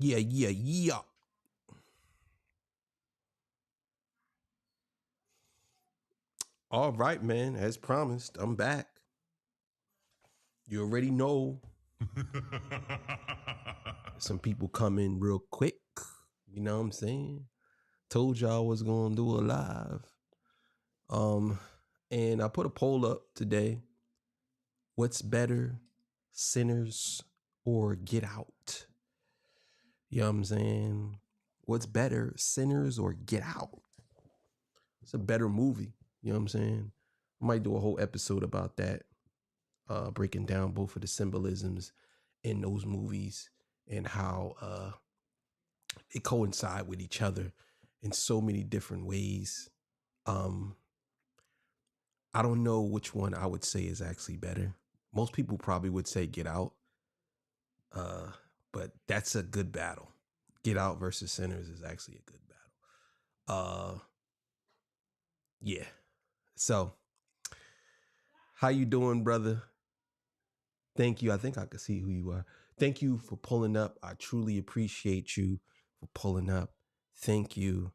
Yeah. All right, man. As promised, I'm back. You already know. Some people come in real quick. You know what I'm saying? Told y'all I was gonna do a live. And I put a poll up today. What's better, Sinners or Get Out? You know what I'm saying? What's better, Sinners or Get Out? It's a better movie. You know what I'm saying? I might do a whole episode about that, breaking down both of the symbolisms in those movies and how it coincide with each other in so many different ways. I don't know which one I would say is actually better. Most people probably would say Get Out, but that's a good battle. Get Out versus Sinners is actually a good battle. Yeah. So, how you doing, brother? Thank you. I think I can see who you are. Thank you for pulling up. I truly appreciate you for pulling up. Thank you.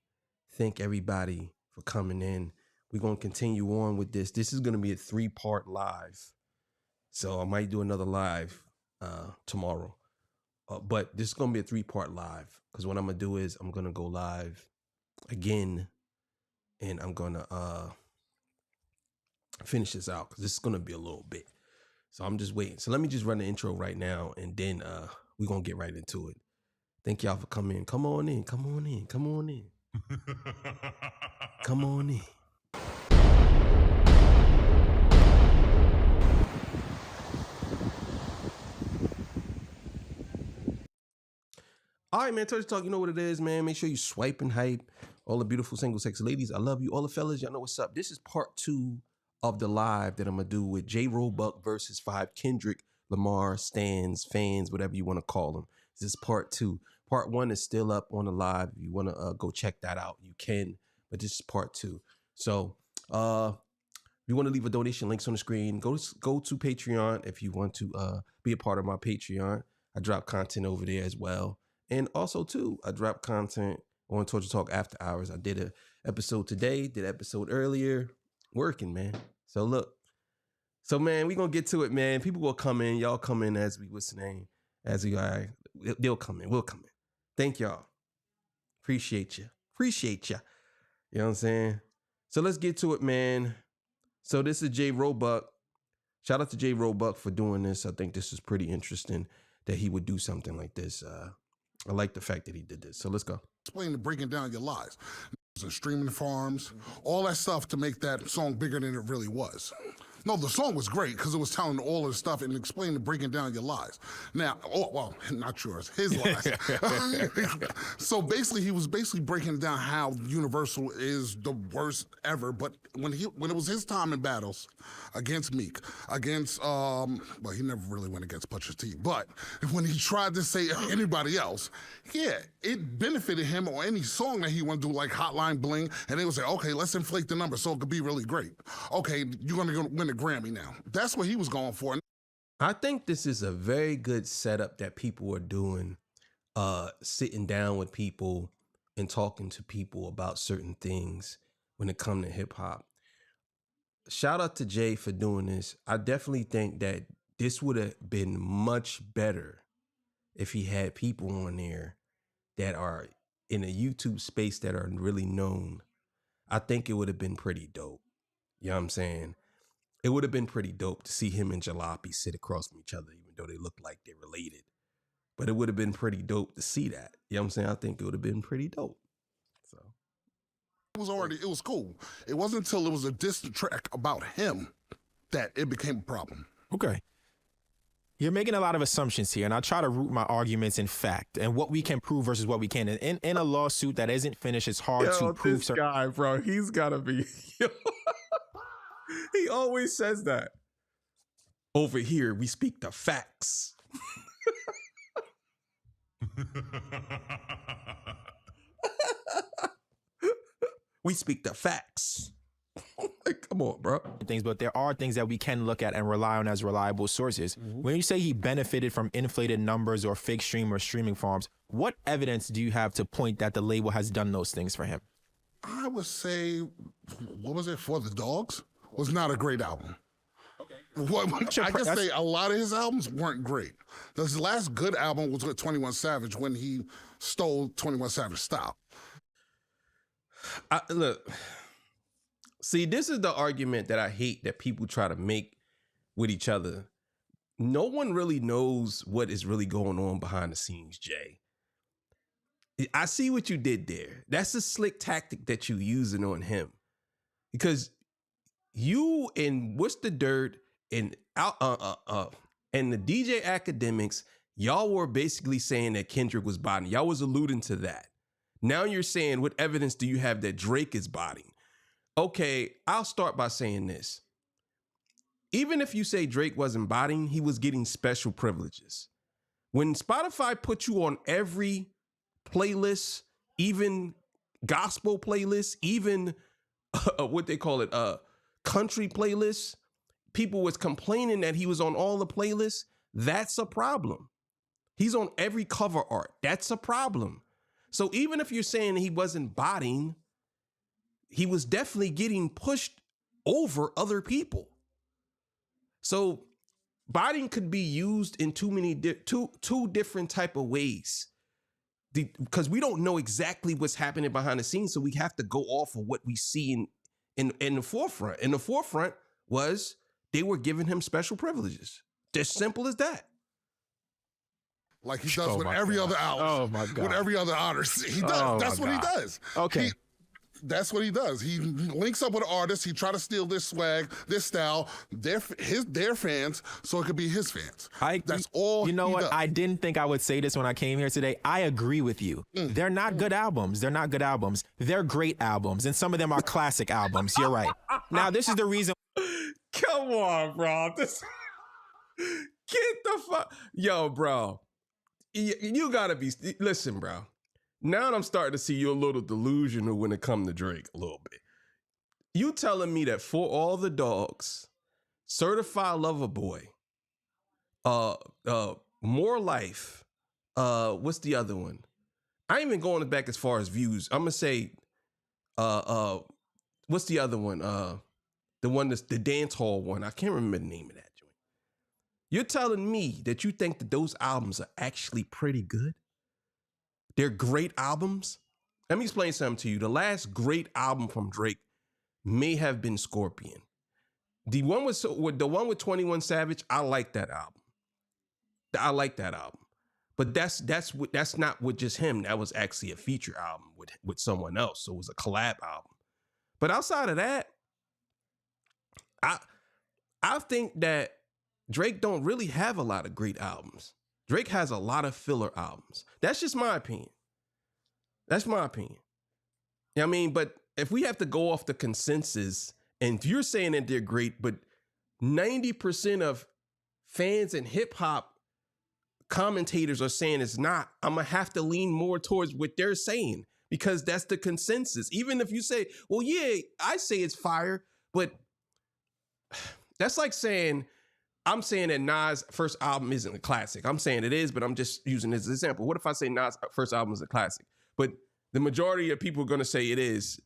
Thank everybody for coming in. We're going to continue on with this. This is going to be a 3-part live. So I might do another live tomorrow. But this is going to be a 3-part live because what I'm going to do is I'm going to go live again and I'm going to finish this out because this is going to be a little bit. So I'm just waiting. So let me just run the intro right now and then we're going to get right into it. Thank y'all for coming in. Come on in. Come on in. Come on in. Come on in. All right, man. Touch Talk, you know what it is, man. Make sure you swipe and hype. All the beautiful single sex ladies, I love you. All the fellas, y'all know what's up. This is part 2 of the live that I'm going to do with J. Roebuck versus 5 Kendrick, Lamar, Stans, fans, whatever you want to call them. This is part 2. Part 1 is still up on the live. If you want to go check that out, you can. But this is part 2. So if you want to leave a donation, links on the screen. Go to Patreon if you want to be a part of my Patreon. I drop content over there as well. And also, too, I drop content on Torture Talk After Hours. I did an episode today, did an episode earlier. Working, man. So, look. So, man, we going to get to it, man. People will come in. Y'all come in as we, what's the name? As we are. They'll come in. We'll come in. Thank y'all. Appreciate you. Appreciate you. You know what I'm saying? So, let's get to it, man. So, this is J. Roebuck. Shout out to J. Roebuck for doing this. I think this is pretty interesting that he would do something like this. I like the fact that he did this. So let's go. Explain the breaking down your lies and streaming farms, all that stuff to make that song bigger than it really was. No, the song was great because it was telling all of the stuff and explaining the breaking down your lies. Now, not yours, his lies. So basically, he was breaking down how Universal is the worst ever. But when it was his time in battles against Meek, against he never really went against Pusha T. But when he tried to say anybody else, yeah, it benefited him on any song that he want to do, like Hotline Bling, and they would say, okay, let's inflate the number so it could be really great. Okay, you're gonna win a Grammy now. That's what he was going for. I think this is a very good setup that people are doing, sitting down with people and talking to people about certain things when it comes to hip hop. Shout out to Jay for doing this. I definitely think that this would have been much better if he had people on there that are in a YouTube space that are really known. I think it would have been pretty dope. You know what I'm saying? It would have been pretty dope to see him and Jalopy sit across from each other, even though they look like they're related. But it would have been pretty dope to see that. You know what I'm saying? I think it would have been pretty dope. So it was cool. It wasn't until it was a diss track about him that it became a problem. Okay. You're making a lot of assumptions here, and I try to root my arguments in fact and what we can prove versus what we can. In a lawsuit that isn't finished, it's hard to prove. This guy, bro, he's gotta be. He always says that. Over here, we speak the facts. We speak the facts. Like, come on, bro. Things, but there are things that we can look at and rely on as reliable sources. When you say he benefited from inflated numbers or fake stream or streaming farms, what evidence do you have to point that the label has done those things for him? I would say, what was it, For the Dogs? Was not a great album. I can say a lot of his albums weren't great. His last good album was with 21 Savage when he stole 21 Savage style. Look, see, this is the argument that I hate that people try to make with each other. No one really knows what is really going on behind the scenes, Jay. I see what you did there. That's a slick tactic that you're using on him. Because you and What's the Dirt and the DJ Academics, y'all were basically saying that Kendrick was botting. Y'all was alluding to that. Now you're saying, what evidence do you have that Drake is botting? Okay, I'll start by saying this. Even if you say Drake wasn't botting, he was getting special privileges. When Spotify put you on every playlist, even gospel playlists, even what they call it, country playlists, people was complaining that he was on all the playlists. That's a problem. He's on every cover art. That's a problem. So even if you're saying he wasn't botting, he was definitely getting pushed over other people. So botting could be used in two different type of ways, because we don't know exactly what's happening behind the scenes. So we have to go off of what we see in the forefront. And the forefront was they were giving him special privileges. As simple as that. Like he does with every other album. Oh my God. With every other artist. He does. That's what he does. Okay. That's what he does. He links up with an artist. He try to steal this swag, this style, their fans, so it could be his fans. That's all. You know what? Does. I didn't think I would say this when I came here today. I agree with you. They're not good albums. They're not good albums. They're great albums, and some of them are classic albums. You're right. Now, this is the reason. Come on, bro. Get the fuck, yo, bro. You gotta be. Listen, bro. Now I'm starting to see you a little delusional when it comes to Drake a little bit. You telling me that For All the Dogs, Certified Lover Boy, More Life, what's the other one? I ain't even going back as far as views. I'm gonna say, what's the other one? The one that's the dance hall one. I can't remember the name of that joint. You're telling me that you think that those albums are actually pretty good? They're great albums? Let me explain something to you. The last great album from Drake may have been Scorpion. The one with 21 Savage, I like that album. But that's not with just him. That was actually a feature album with someone else. So it was a collab album. But outside of that, I think that Drake don't really have a lot of great albums. Drake has a lot of filler albums. That's just my opinion. That's my opinion. You know what I mean? But if we have to go off the consensus, and if you're saying that they're great, but 90% of fans and hip hop commentators are saying it's not, I'm going to have to lean more towards what they're saying, because that's the consensus. Even if you say, well, yeah, I say it's fire, but that's like saying, I'm saying that Nas' first album isn't a classic. I'm saying it is, but I'm just using this as an example. What if I say Nas' first album is a classic, but the majority of people are going to say it is?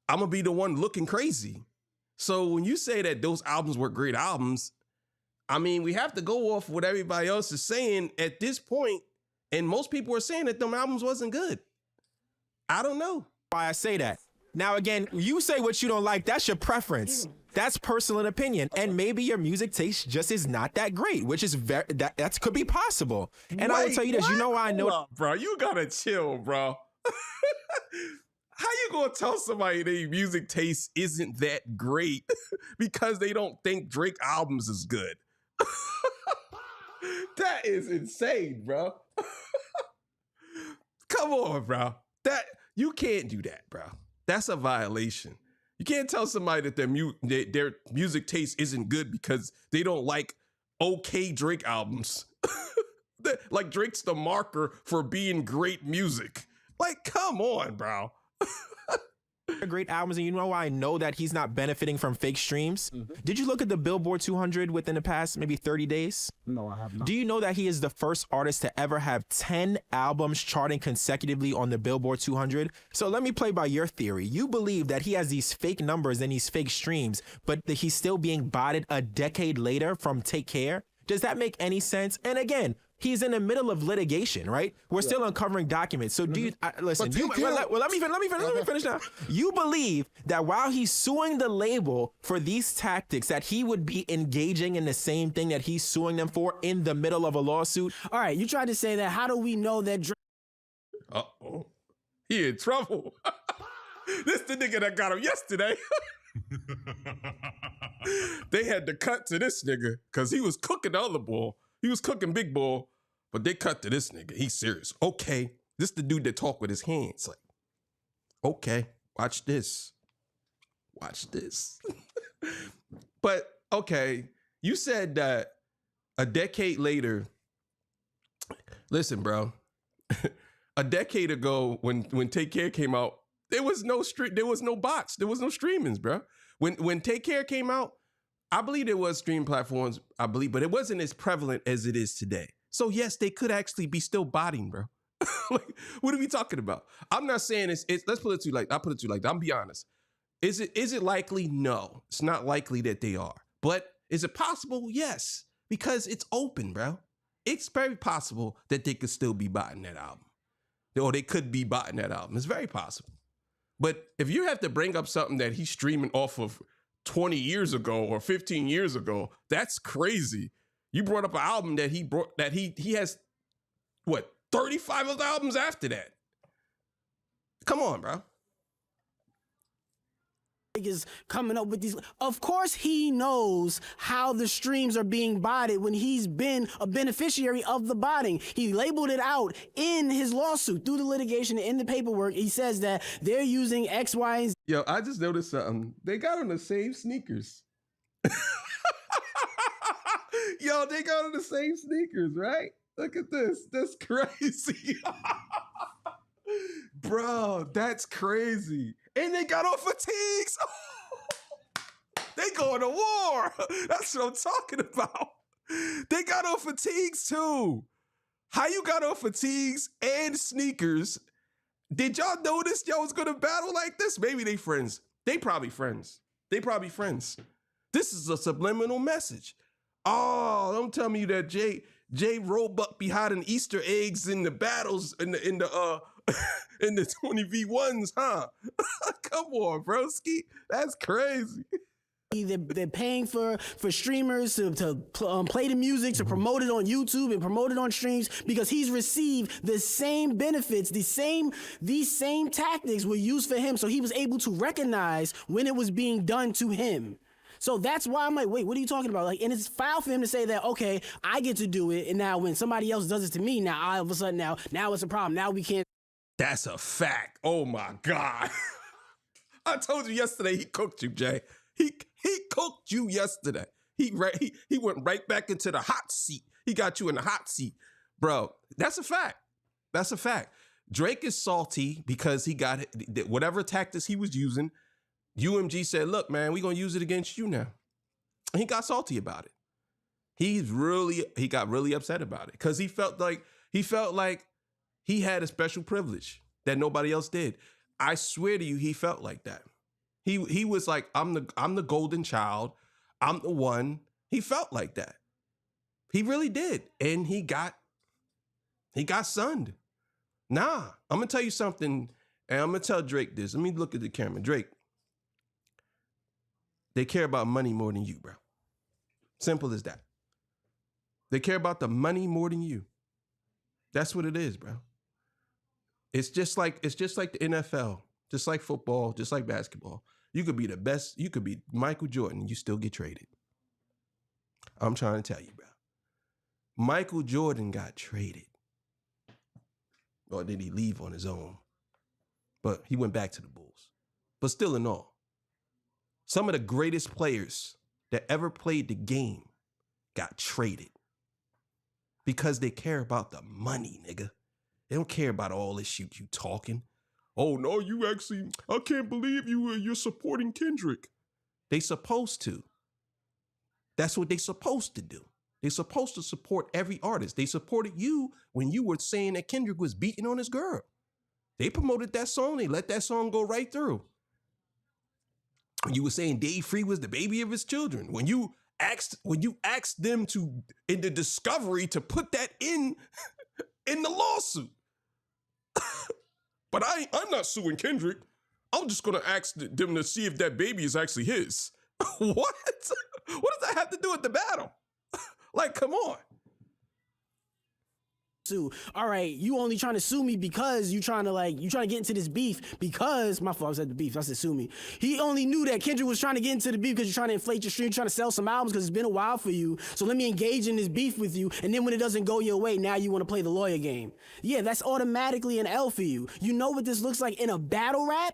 I'm going to be the one looking crazy. So when you say that those albums were great albums, I mean, we have to go off what everybody else is saying at this point, and most people are saying that them albums wasn't good. I don't know why I say that. Now, again, you say what you don't like. That's your preference. That's personal opinion. And maybe your music taste just is not that great, which is that could be possible. And I will tell you this, you know why I know. Hold up, bro, you gotta chill, bro. How you gonna tell somebody their music taste isn't that great because they don't think Drake albums is good? That is insane, bro. Come on, bro. You can't do that, bro. That's a violation. You can't tell somebody that their music taste isn't good because they don't like okay Drake albums. Like Drake's the marker for being great music. Like, come on, bro. great albums, and you know why I know that he's not benefiting from fake streams? Did you look at the Billboard 200 within the past maybe 30 days? No, I have not. Do you know that he is the first artist to ever have 10 albums charting consecutively on the Billboard 200? So let me play by your theory. You believe that he has these fake numbers and these fake streams, but that he's still being botted a decade later from Take Care? Does that make any sense? And again, he's in the middle of litigation, right? We're still uncovering documents. So do you listen? Let me finish now. You believe that while he's suing the label for these tactics, that he would be engaging in the same thing that he's suing them for in the middle of a lawsuit? All right, you tried to say that. How do we know that Drake? Uh-oh. He in trouble. This the nigga that got him yesterday. They had to cut to this nigga because he was cooking the other bull. He was cooking big bull, but they cut to this nigga. He's serious. Okay, this the dude that talk with his hands. Like, okay, watch this. Watch this. But, okay, you said that a decade later, listen, bro. A decade ago, when Take Care came out, there was no bots, there was no streamings, bro. When Take Care came out, I believe there was stream platforms, but it wasn't as prevalent as it is today. So yes, they could actually be still botting, bro. Like, what are we talking about? I'm not saying it's let's put it to you like, I'll put it to you like that. I'm be honest. Is it likely? No, it's not likely that they are. But is it possible? Yes, because it's open, bro. It's very possible that they could still be botting that album. Or they could be botting that album. It's very possible. But if you have to bring up something that he's streaming off of 20 years ago or 15 years ago, that's crazy. You brought up an album that he has, what, 35 other albums after that. Come on, bro. Is coming up with these. Of course, he knows how the streams are being botted when he's been a beneficiary of the botting. He labeled it out in his lawsuit through the litigation and in the paperwork. He says that they're using X, Y, and Z. Yo, I just noticed something. They got on the same sneakers. Yo, they got on the same sneakers, right? Look at this. That's crazy. Bro, that's crazy. And they got on fatigues. They going to war. That's what I'm talking about. They got on fatigues too. How you got on fatigues and sneakers? Did y'all notice y'all was gonna battle like this? Maybe they friends. They probably friends. This is a subliminal message. Oh, don't tell me that J Roebuck be hiding Easter eggs in the battles in the 20v1s, huh? Come on, broski. That's crazy. They're paying for streamers to play the music, to promote it on YouTube and promote it on streams, because he's received the same benefits, these same tactics were used for him, so he was able to recognize when it was being done to him. So that's why I'm like, wait, what are you talking about? Like, and it's foul for him to say that, okay, I get to do it, and now when somebody else does it to me, now all of a sudden now it's a problem. Now we can't. That's a fact. Oh my God. I told you yesterday he cooked you, Jay. He cooked you yesterday. He went right back into the hot seat. He got you in the hot seat. Bro, that's a fact. That's a fact. Drake is salty because he got whatever tactics he was using. UMG said, look, man, we're going to use it against you now. And he got salty about it. He got really upset about it because he felt like he had a special privilege that nobody else did. I swear to you, he felt like that. He was like, I'm the golden child. I'm the one. He felt like that. He really did. And he got sunned. Nah, I'm going to tell you something, and I'm going to tell Drake this. Let me look at the camera. Drake, they care about money more than you, bro. Simple as that. They care about the money more than you. That's what it is, bro. It's just like the NFL, just like football, just like basketball. You could be the best. You could be Michael Jordan and you still get traded. I'm trying to tell you, bro. Michael Jordan got traded. Or did he leave on his own? But he went back to the Bulls. But still in all, some of the greatest players that ever played the game got traded because they care about the money, nigga. They don't care about all this shit you talking, oh no, I can't believe you're supporting Kendrick. They supposed to. That's what they supposed to do. They supposed to support every artist. They supported you when you were saying that Kendrick was beating on his girl. They promoted that song. They let that song go right through. You were saying Dave Free was the baby of his children. When you asked them to, in the discovery, to put that in the lawsuit. But I'm not suing Kendrick. I'm just gonna ask them to see if that baby is actually his. What? What does that have to do with the battle? Like, come on. All right, you only trying to sue me because you trying to get into this beef because my fault, I said the beef. I said sue me. He only knew that Kendrick was trying to get into the beef because you're trying to inflate your stream, you're trying to sell some albums because it's been a while for you. So let me engage in this beef with you, and then when it doesn't go your way, now you want to play the lawyer game. Yeah, that's automatically an L for you. You know what this looks like in a battle rap?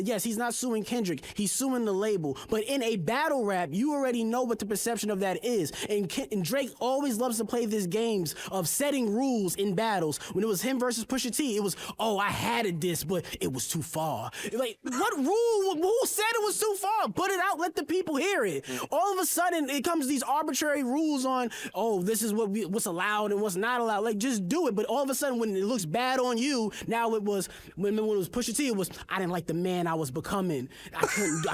Yes, he's not suing Kendrick, he's suing the label. But in a battle rap, you already know what the perception of that is. And Drake always loves to play these games of setting rules in battles. When it was him versus Pusha T, it was, oh, I had a diss, but it was too far. Like, what rule? Who said it was too far? Put it out, let the people hear it. All of a sudden, it comes these arbitrary rules on, oh, this is what's allowed and what's not allowed. Like, just do it. But all of a sudden, when it looks bad on you, now it was, when it was Pusha T, it was, I didn't like the man I was becoming. I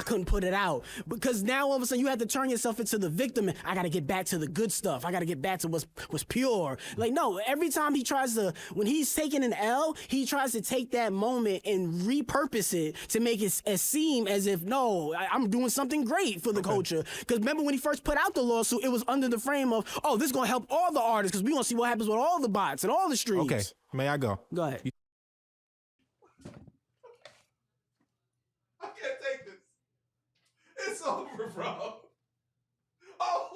couldn't put it out. Because now all of a sudden, you have to turn yourself into the victim, and I got to get back to the good stuff. I got to get back to what's pure. Like, no, every time he tries to, when he's taking an L, he tries to take that moment and repurpose it to make it seem as if, no, I'm doing something great for the culture. Because remember when he first put out the lawsuit, it was under the frame of, oh, this is going to help all the artists because we're going to see what happens with all the bots and all the streams. Okay, may I go? Go ahead. I can't take this. It's over, bro. Oh.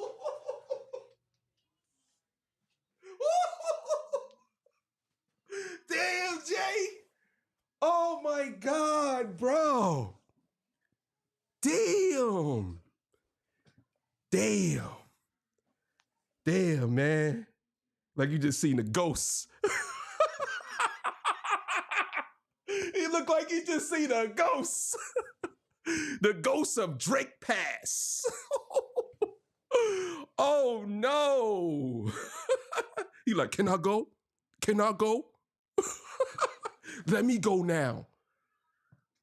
Damn, Jay. Oh my God, bro. Damn. Damn. Damn, man. Like you just seen a ghost. He looked like he just seen a ghost. The ghost of Drake Pass. Oh no. He like, can I go? Can I go? Let me go now.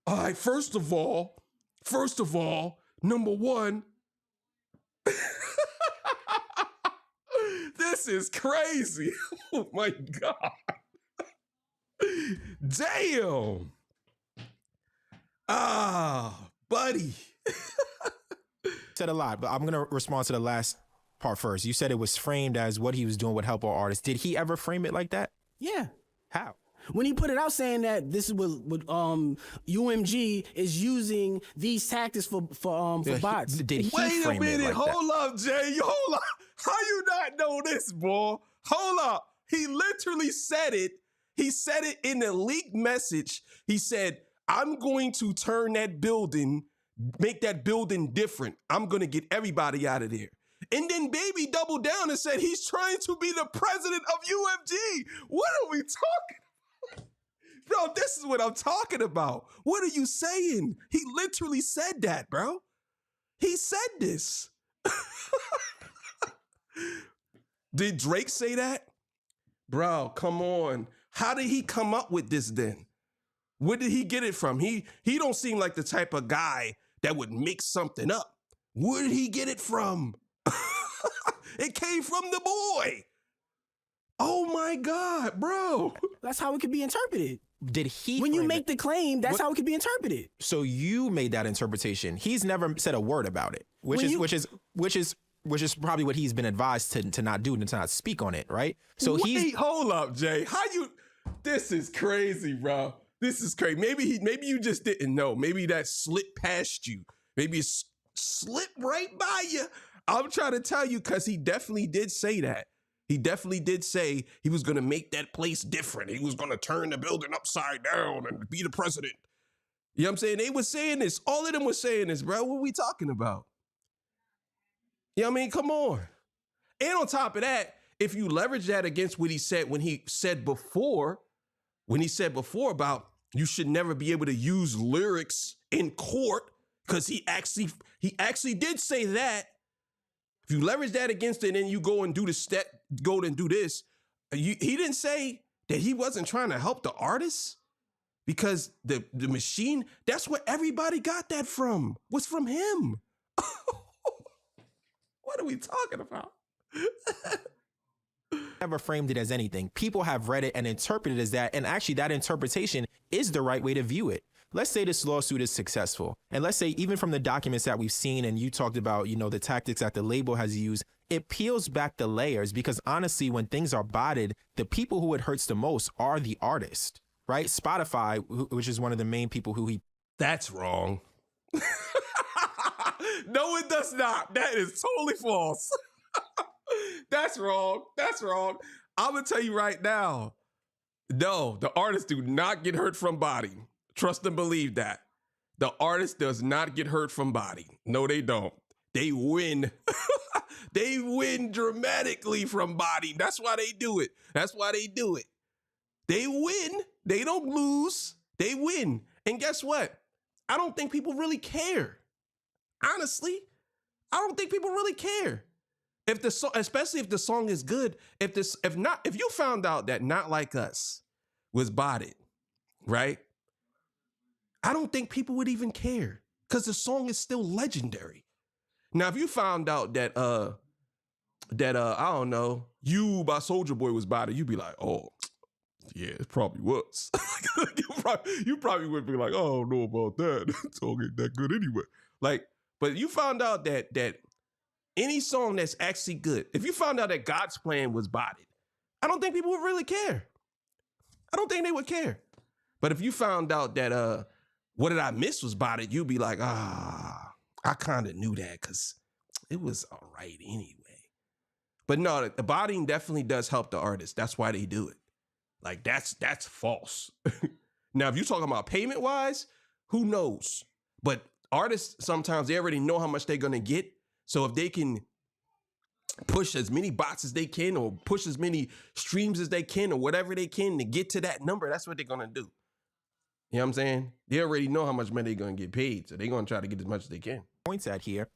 All right, first of all, number one, this is crazy. Oh my God. Damn. Buddy. Said a lot, but I'm going to respond to the last part first. You said it was framed as what he was doing would help our artists. Did he ever frame it like that? Yeah. How? When he put it out saying that this is what UMG is using these tactics for bots. Did he Wait a frame minute, it like hold up, Jay. Hold up. How you not know this, boy? Hold up. He literally said it. He said it in a leaked message. He said, I'm going to turn that building, make that building different. I'm going to get everybody out of there. And then Baby doubled down and said he's trying to be the president of UMG. What are we talking about? Bro, this is what I'm talking about. What are you saying? He literally said that, bro. He said this. Did Drake say that? Bro, come on. How did he come up with this then? Where did he get it from? He don't seem like the type of guy that would make something up. Where did he get it from? It came from the boy. Oh my God, bro. That's how it could be interpreted. Did he? When you make the claim, that's how it could be interpreted. So you made that interpretation. He's never said a word about it, which is probably what he's been advised to not do and to not speak on it, right? So hold up, Jay. How you? This is crazy, bro. This is crazy. Maybe you just didn't know. Maybe that slipped past you. Maybe it slipped right by you. I'm trying to tell you because he definitely did say that. He definitely did say he was going to make that place different. He was going to turn the building upside down and be the president. You know what I'm saying? They were saying this. All of them were saying this, bro. What are we talking about? You know what I mean? Come on. And on top of that, if you leverage that against what he said when he said before about You should never be able to use lyrics in court because he actually did say that. If you leverage that against it and then you go and do the step, go and do this, he didn't say that he wasn't trying to help the artists because the machine, that's where everybody got that from, was from him. What are we talking about? Never framed it as anything. People have read it and interpreted it as that, and actually that interpretation is the right way to view it. Let's say this lawsuit is successful, and let's say even from the documents that we've seen, and you talked about, you know, the tactics that the label has used, it peels back the layers because honestly, when things are botted, the people who it hurts the most are the artist, right? Spotify, which is one of the main people who he... That's wrong. No, it does not. That is totally false. That's wrong. That's wrong. I'm going to tell you right now. No, the artists do not get hurt from body. Trust and believe that. The artist does not get hurt from body. No, they don't. They win. They win dramatically from body. That's why they do it. That's why they do it. They win. They don't lose. They win. And guess what? I don't think people really care. Honestly, I don't think people really care. If the song, especially if the song is good, if you found out that Not Like Us was botted, right? I don't think people would even care because the song is still legendary. Now, if you found out that I don't know, You by Soulja Boy was botted, you'd be like, oh, yeah, it probably was. you probably would be like, oh, I don't know about that. The song ain't that good anyway. Like, but you found out that any song that's actually good, if you found out that God's Plan was botted, I don't think people would really care. I don't think they would care. But if you found out that What Did I Miss was botted, you'd be like, I kind of knew that because it was all right anyway. But no, the botting definitely does help the artist. That's why they do it. Like, that's false. Now, if you're talking about payment-wise, who knows? But artists, sometimes they already know how much they're going to get. So if they can push as many bots as they can or push as many streams as they can or whatever they can to get to that number, that's what they're going to do. You know what I'm saying? They already know how much money they're going to get paid. So they're going to try to get as much as they can. Points at here,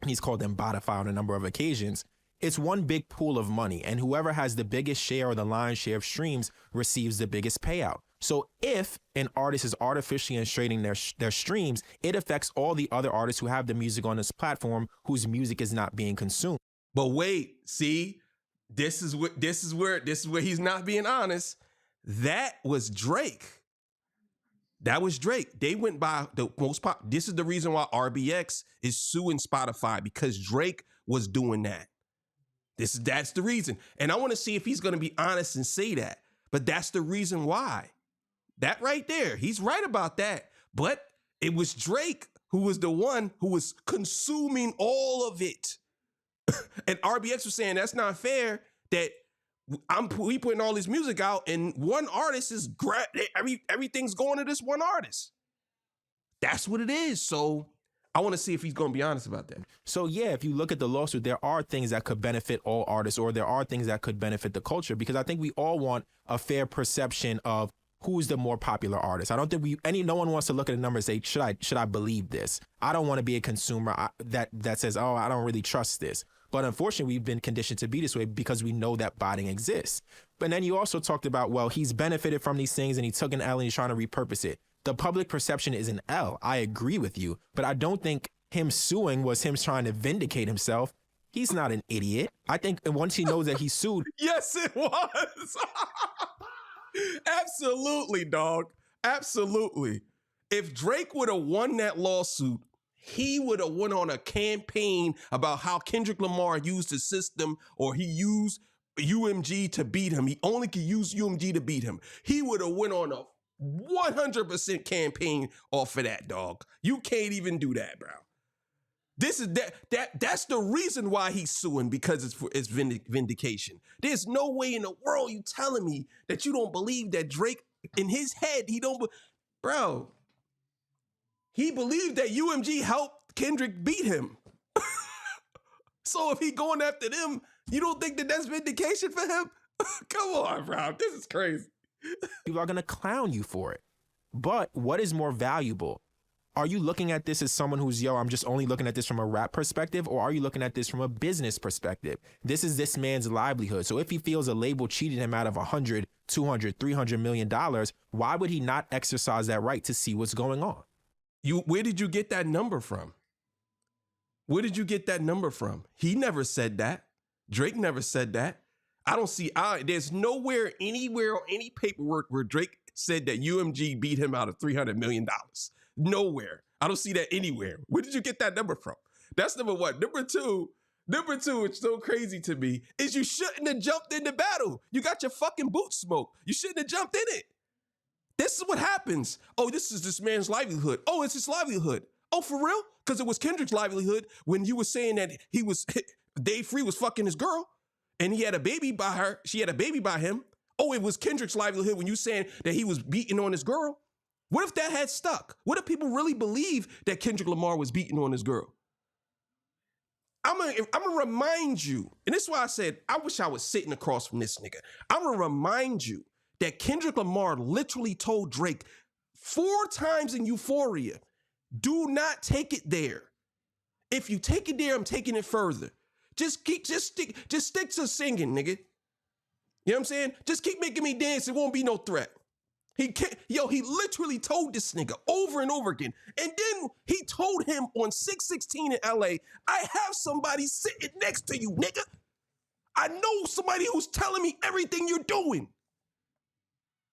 and he's called them botify on a number of occasions. It's one big pool of money, and whoever has the biggest share or the lion's share of streams receives the biggest payout. So if an artist is artificially inflating their streams, it affects all the other artists who have the music on this platform whose music is not being consumed. But wait, see, this is where he's not being honest. That was Drake. That was Drake. They went by the most pop. This is the reason why RBX is suing Spotify, because Drake was doing that. That's the reason. And I want to see if he's going to be honest and say that. But that's the reason why. That right there. He's right about that. But it was Drake who was the one who was consuming all of it. And RBX was saying that's not fair that we putting all this music out and one artist is everything's going to this one artist. That's what it is. So I want to see if he's going to be honest about that. So yeah, if you look at the lawsuit, there are things that could benefit all artists, or there are things that could benefit the culture, because I think we all want a fair perception of who's the more popular artist. I don't think no one wants to look at a number and say, should I believe this? I don't want to be a consumer that says, oh, I don't really trust this. But unfortunately, we've been conditioned to be this way because we know that botting exists. But then you also talked about, well, he's benefited from these things and he took an L and he's trying to repurpose it. The public perception is an L. I agree with you, but I don't think him suing was him trying to vindicate himself. He's not an idiot. I think once he knows that he's sued. Yes, it was. Absolutely, dog. Absolutely. If Drake would have won that lawsuit, he would have went on a campaign about how Kendrick Lamar used the system, or he used UMG to beat him. He only could use UMG to beat him. He would have went on a 100% campaign off of that, dog. You can't even do that, bro. This is that's the reason why he's suing, because it's vindication. There's no way in the world you telling me that you don't believe that Drake, in his head, bro, he believed that UMG helped Kendrick beat him. So if he going after them, you don't think that that's vindication for him? Come on, bro. This is crazy. People are going to clown you for it. But what is more valuable? Are you looking at this as someone who's, yo, I'm just only looking at this from a rap perspective, or are you looking at this from a business perspective? This is this man's livelihood. So if he feels a label cheated him out of $100, $200, $300 million, why would he not exercise that right to see what's going on? Where did you get that number from? Where did you get that number from? He never said that. Drake never said that. I don't see, there's nowhere, anywhere, or any paperwork where Drake said that UMG beat him out of $300 million. Nowhere. I don't see that anywhere. Where did you get that number from? That's number one. Number two, it's so crazy to me, is you shouldn't have jumped in the battle. You got your fucking boots smoked. You shouldn't have jumped in it. This is what happens. Oh, this is this man's livelihood. Oh, it's his livelihood. Oh, for real? Because it was Kendrick's livelihood when you were saying that Dave Free was fucking his girl and he had a baby by her. She had a baby by him. Oh, it was Kendrick's livelihood when you saying that he was beating on his girl. What if that had stuck? What if people really believe that Kendrick Lamar was beating on his girl? I'm gonna remind you, and this is why I said, I wish I was sitting across from this nigga. I'm gonna remind you that Kendrick Lamar literally told Drake 4 times in Euphoria, do not take it there. If you take it there, I'm taking it further. Just stick to singing, nigga. You know what I'm saying? Just keep making me dance. It won't be no threat. He literally told this nigga over and over again. And then he told him on 616 in LA, I have somebody sitting next to you, nigga. I know somebody who's telling me everything you're doing.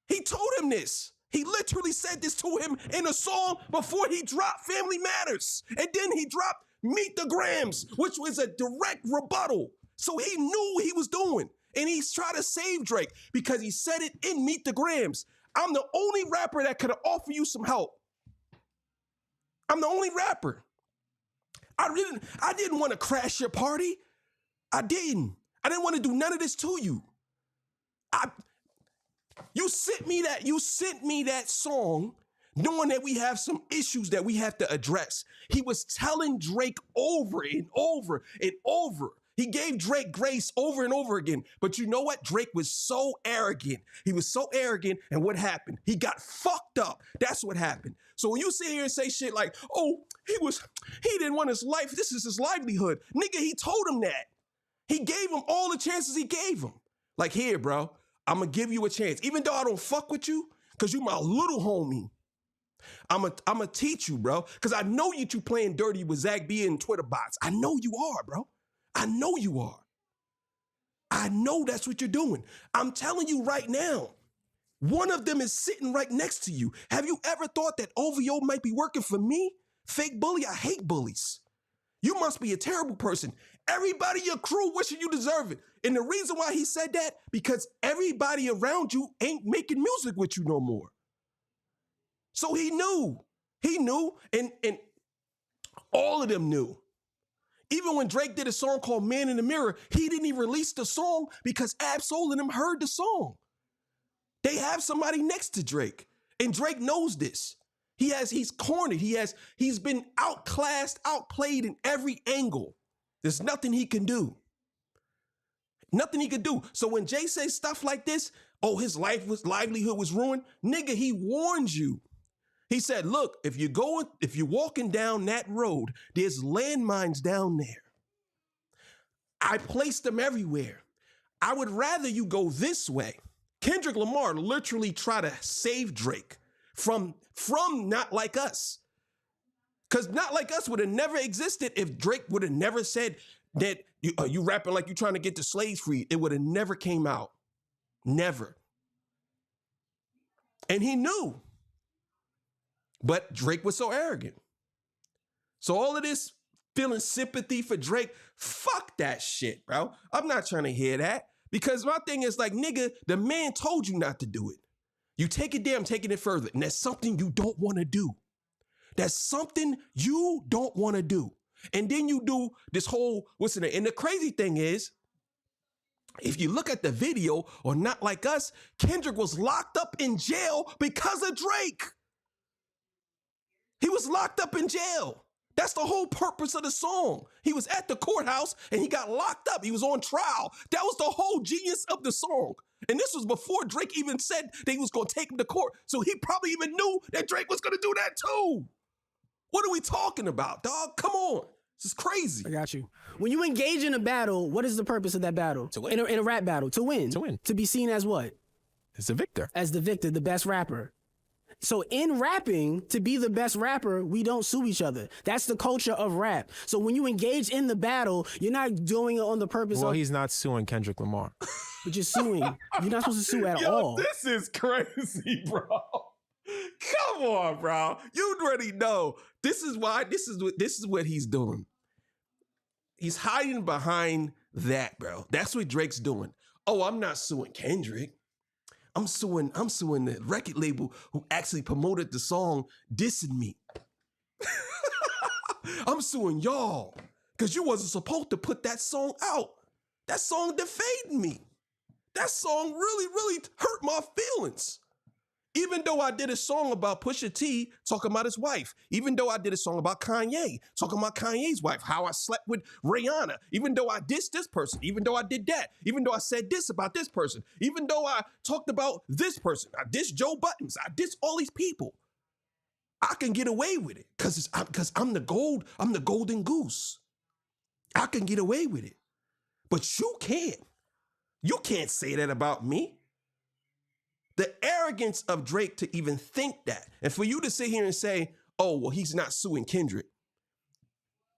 He told him this. He literally said this to him in a song before he dropped Family Matters. And then he dropped Meet the Grams, which was a direct rebuttal. So he knew what he was doing. And he's trying to save Drake because he said it in Meet the Grams. I'm the only rapper that could offer you some help. I'm the only rapper. I didn't want to crash your party. I didn't want to do none of this to you. You sent me that song knowing that we have some issues that we have to address. He was telling Drake over and over and over. He gave Drake grace over and over again. But you know what? Drake was so arrogant. He was so arrogant. And what happened? He got fucked up. That's what happened. So when you sit here and say shit like, oh, he didn't want his life. This is his livelihood. Nigga, he told him that. He gave him all the chances he gave him. Like, here, bro, I'm going to give you a chance. Even though I don't fuck with you, because you my little homie. I'm going to teach you, bro. Because I know you playing dirty with Zach B and Twitter bots. I know you are, bro. I know you are. I know that's what you're doing. I'm telling you right now, one of them is sitting right next to you. Have you ever thought that OVO might be working for me? Fake bully, I hate bullies. You must be a terrible person. Everybody in your crew wishing you deserve it. And the reason why he said that, because everybody around you ain't making music with you no more. So he knew, and all of them knew. Even when Drake did a song called Man in the Mirror, he didn't even release the song because Ab-Soul and them heard the song. They have somebody next to Drake, and Drake knows this. He's cornered. He's been outclassed, outplayed in every angle. There's nothing he can do. Nothing he could do. So when Jay says stuff like this, oh, his livelihood was ruined, nigga, he warned you. He said, look, if you're walking down that road, there's landmines down there. I placed them everywhere. I would rather you go this way. Kendrick Lamar literally tried to save Drake from Not Like Us. Because Not Like Us would have never existed if Drake would have never said that you rapping like you trying to get the slaves free. It would have never came out. Never. And he knew. But Drake was so arrogant. So all of this feeling sympathy for Drake, fuck that shit, bro. I'm not trying to hear that. Because my thing is like, nigga, the man told you not to do it. You take it there, I'm taking it further. And that's something you don't want to do. That's something you don't want to do. And then you do this whole, what's in it? And the crazy thing is, if you look at the video or Not Like Us, Kendrick was locked up in jail because of Drake. He was locked up in jail. That's the whole purpose of the song. He was at the courthouse and he got locked up. He was on trial. That was the whole genius of the song. And this was before Drake even said that he was going to take him to court. So he probably even knew that Drake was going to do that too. What are we talking about, dog? Come on. This is crazy. I got you. When you engage in a battle, what is the purpose of that battle? To win. In a rap battle. To win. To win. To be seen as what? As the victor. As the victor, the best rapper. So in rapping, to be the best rapper, we don't sue each other. That's the culture of rap. So when you engage in the battle, you're not doing it on the purpose Well, of... he's not suing Kendrick Lamar. But you're suing. You're not supposed to sue at all. This is crazy, bro. Come on, bro. You already know. This is what he's doing. He's hiding behind that, bro. That's what Drake's doing. Oh, I'm not suing Kendrick. I'm suing the record label who actually promoted the song dissing me. I'm suing y'all because you wasn't supposed to put that song out. That song defamed me. That song really, really hurt my feelings. Even though I did a song about Pusha T talking about his wife, even though I did a song about Kanye talking about Kanye's wife, how I slept with Rihanna, even though I dissed this person, even though I did that, even though I said this about this person, even though I talked about this person, I dissed Joe Buttons, I dissed all these people, I can get away with it because I'm the golden goose. I can get away with it, but you can't. You can't say that about me. The arrogance of Drake to even think that. And for you to sit here and say, oh, well, he's not suing Kendrick.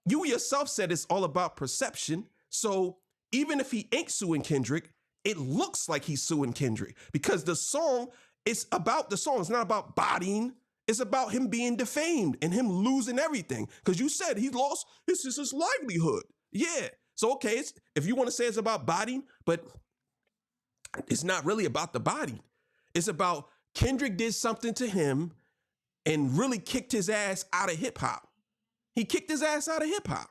You yourself said it's all about perception. So even if he ain't suing Kendrick, it looks like he's suing Kendrick because the song is about the song. It's not about bodying. It's about him being defamed and him losing everything. Because you said he lost his livelihood. Yeah. So, okay, if you want to say it's about bodying, but it's not really about the body. It's about Kendrick did something to him and really kicked his ass out of hip hop. He kicked his ass out of hip hop.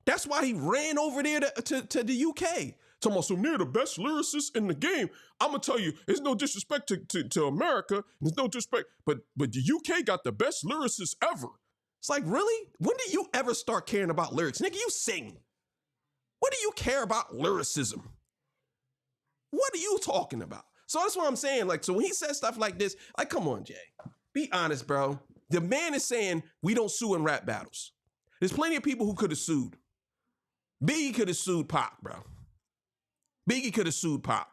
That's why he ran over there to the UK. Talking about, so near the best lyricists in the game. I'm going to tell you, there's no disrespect to America. There's no disrespect, but the UK got the best lyricists ever. It's like, really? When did you ever start caring about lyrics? Nigga, you sing. What do you care about lyricism? What are you talking about? So that's what I'm saying. Like, so when he says stuff like this, like, come on, Jay. Be honest, bro. The man is saying we don't sue in rap battles. There's plenty of people who could have sued. Biggie could have sued Pac, bro. Biggie could have sued Pac.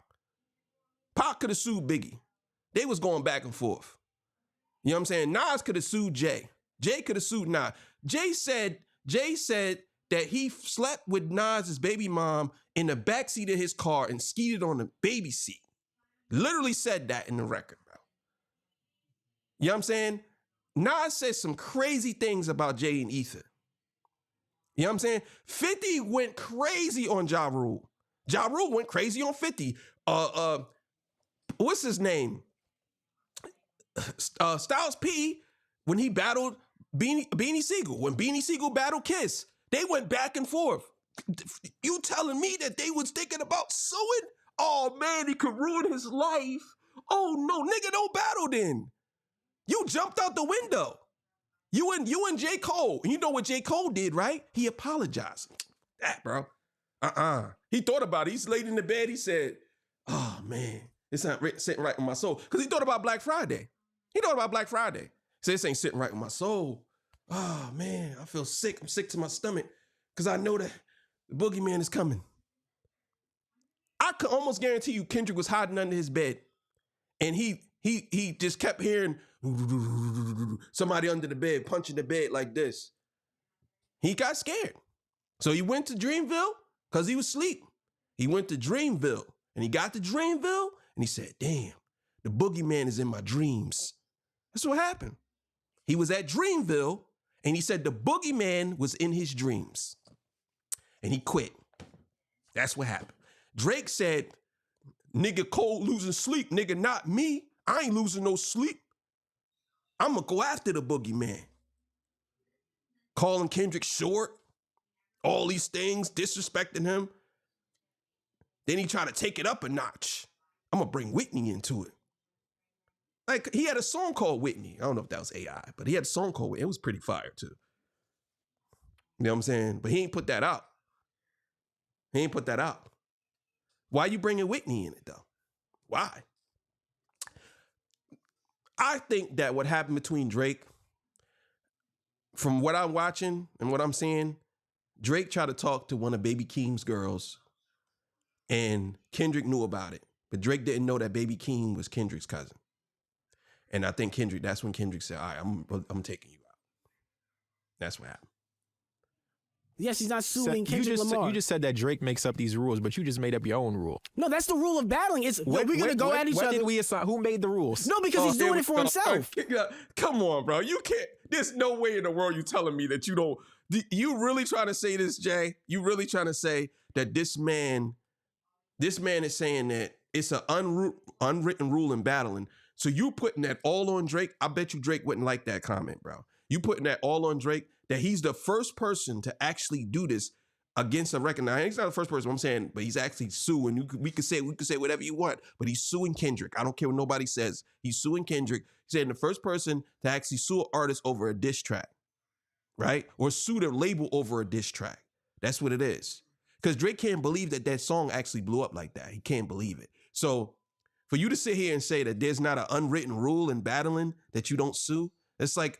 Pac could have sued Biggie. They was going back and forth. You know what I'm saying? Nas could have sued Jay. Jay could have sued Nas. Jay said that he slept with Nas's baby mom in the backseat of his car and skeeted on the baby seat. Literally said that in the record, bro. You know what I'm saying? Nas said some crazy things about Jay and Ether. You know what I'm saying? 50 went crazy on Ja Rule. Ja Rule went crazy on 50. What's his name? Styles P, when he battled Beanie Siegel, when Beanie Siegel battled Kiss, they went back and forth. You telling me that they was thinking about suing? Oh man, he could ruin his life. Oh no, nigga, don't battle then. You jumped out the window. You and J. Cole. And you know what J. Cole did, right? He apologized. That, bro. He thought about it. He's laid in the bed. He said, oh man, it's not sitting right with my soul. Because he thought about Black Friday. He said, this ain't sitting right with my soul. Oh man, I feel sick. I'm sick to my stomach. Because I know that the boogeyman is coming. I could almost guarantee you Kendrick was hiding under his bed. And he just kept hearing somebody under the bed, punching the bed like this. He got scared. So he went to Dreamville because he was asleep. He went to Dreamville and he got to Dreamville and he said, damn, the boogeyman is in my dreams. That's what happened. He was at Dreamville and he said the boogeyman was in his dreams. And he quit. That's what happened. Drake said, nigga Cole losing sleep, nigga, not me. I ain't losing no sleep. I'm gonna go after the boogeyman. Calling Kendrick short, all these things, disrespecting him. Then he tried to take it up a notch. I'm gonna bring Whitney into it. Like, he had a song called Whitney. I don't know if that was AI, but he had a song called Whitney. It was pretty fire too. You know what I'm saying? But he ain't put that out. Why you bringing Whitney in it though? Why? I think that what happened between Drake, from what I'm watching and what I'm seeing, Drake tried to talk to one of Baby Keem's girls, and Kendrick knew about it. But Drake didn't know that Baby Keem was Kendrick's cousin. And I think that's when Kendrick said, all right, I'm taking you out. That's what happened. Yes, he's not suing Kendrick Lamar. You just said that Drake makes up these rules, but you just made up your own rule. No, that's the rule of battling. It's we're gonna go at each other. Did we assign? Who made the rules? No, because he's doing it for himself. Come on, bro. You can't. There's no way in the world you're telling me that you don't. You really trying to say this, Jay? You really trying to say that this man is saying that it's an unwritten rule in battling? So you putting that all on Drake? I bet you Drake wouldn't like that comment, bro. You putting that all on Drake? That he's the first person to actually do this against a record. Now, he's not the first person, I'm saying, but he's actually suing. We could say whatever you want, but he's suing Kendrick. I don't care what nobody says. He's suing Kendrick. He's saying the first person to actually sue an artist over a diss track, right? Or sue their label over a diss track. That's what it is. Because Drake can't believe that song actually blew up like that. He can't believe it. So for you to sit here and say that there's not an unwritten rule in battling that you don't sue, that's like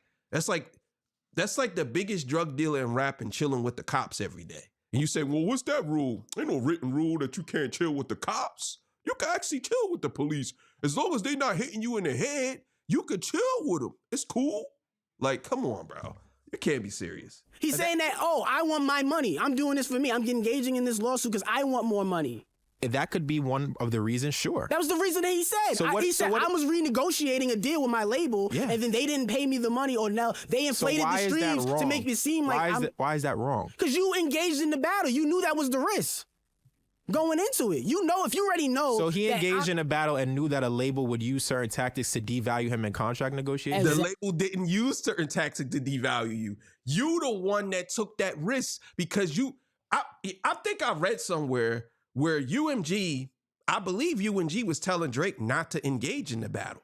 the biggest drug dealer in rap and chilling with the cops every day. And you say, well, what's that rule? Ain't no written rule that you can't chill with the cops. You can actually chill with the police. As long as they not hitting you in the head, you could chill with them. It's cool. Like, come on, bro. You can't be serious. He's saying that, I want my money. I'm doing this for me. I'm engaging in this lawsuit because I want more money. That could be one of the reasons, sure. That was the reason that he said. He said, I was renegotiating a deal with my label, and then they didn't pay me the money, or now they inflated the streams to make me seem like why is that wrong? Because you engaged in the battle. You knew that was the risk going into it. You know, if you already know. So he engaged in a battle and knew that a label would use certain tactics to devalue him in contract negotiations? The label didn't use certain tactics to devalue you. You the one that took that risk because I think I read somewhere where I believe UMG was telling Drake not to engage in the battle.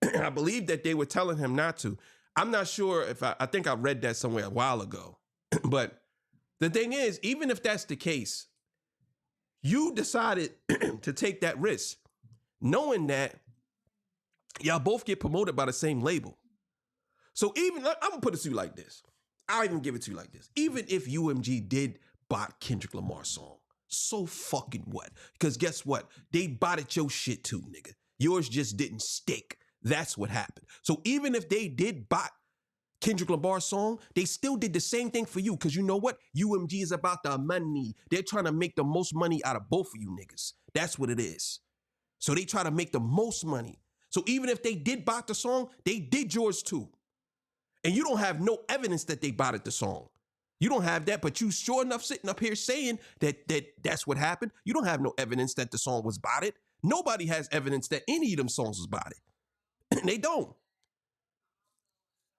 I believe that they were telling him not to. I'm not sure if I think I read that somewhere a while ago. But the thing is, even if that's the case, you decided to take that risk, knowing that y'all both get promoted by the same label. So I'm gonna put it to you like this. I'll even give it to you like this. Even if UMG did bot Kendrick Lamar's song, so fucking what? Because guess what? They botted your shit too, nigga. Yours just didn't stick. That's what happened. So even if they did bot Kendrick Lamar's song, they still did the same thing for you. Because you know what? UMG is about the money. They're trying to make the most money out of both of you niggas. That's what it is. So they try to make the most money. So even if they did bot the song, they did yours too. And you don't have no evidence that they botted the song. You don't have that, but you sure enough sitting up here saying that's what happened. You don't have no evidence that the song was botted. Nobody has evidence that any of them songs was botted. They don't.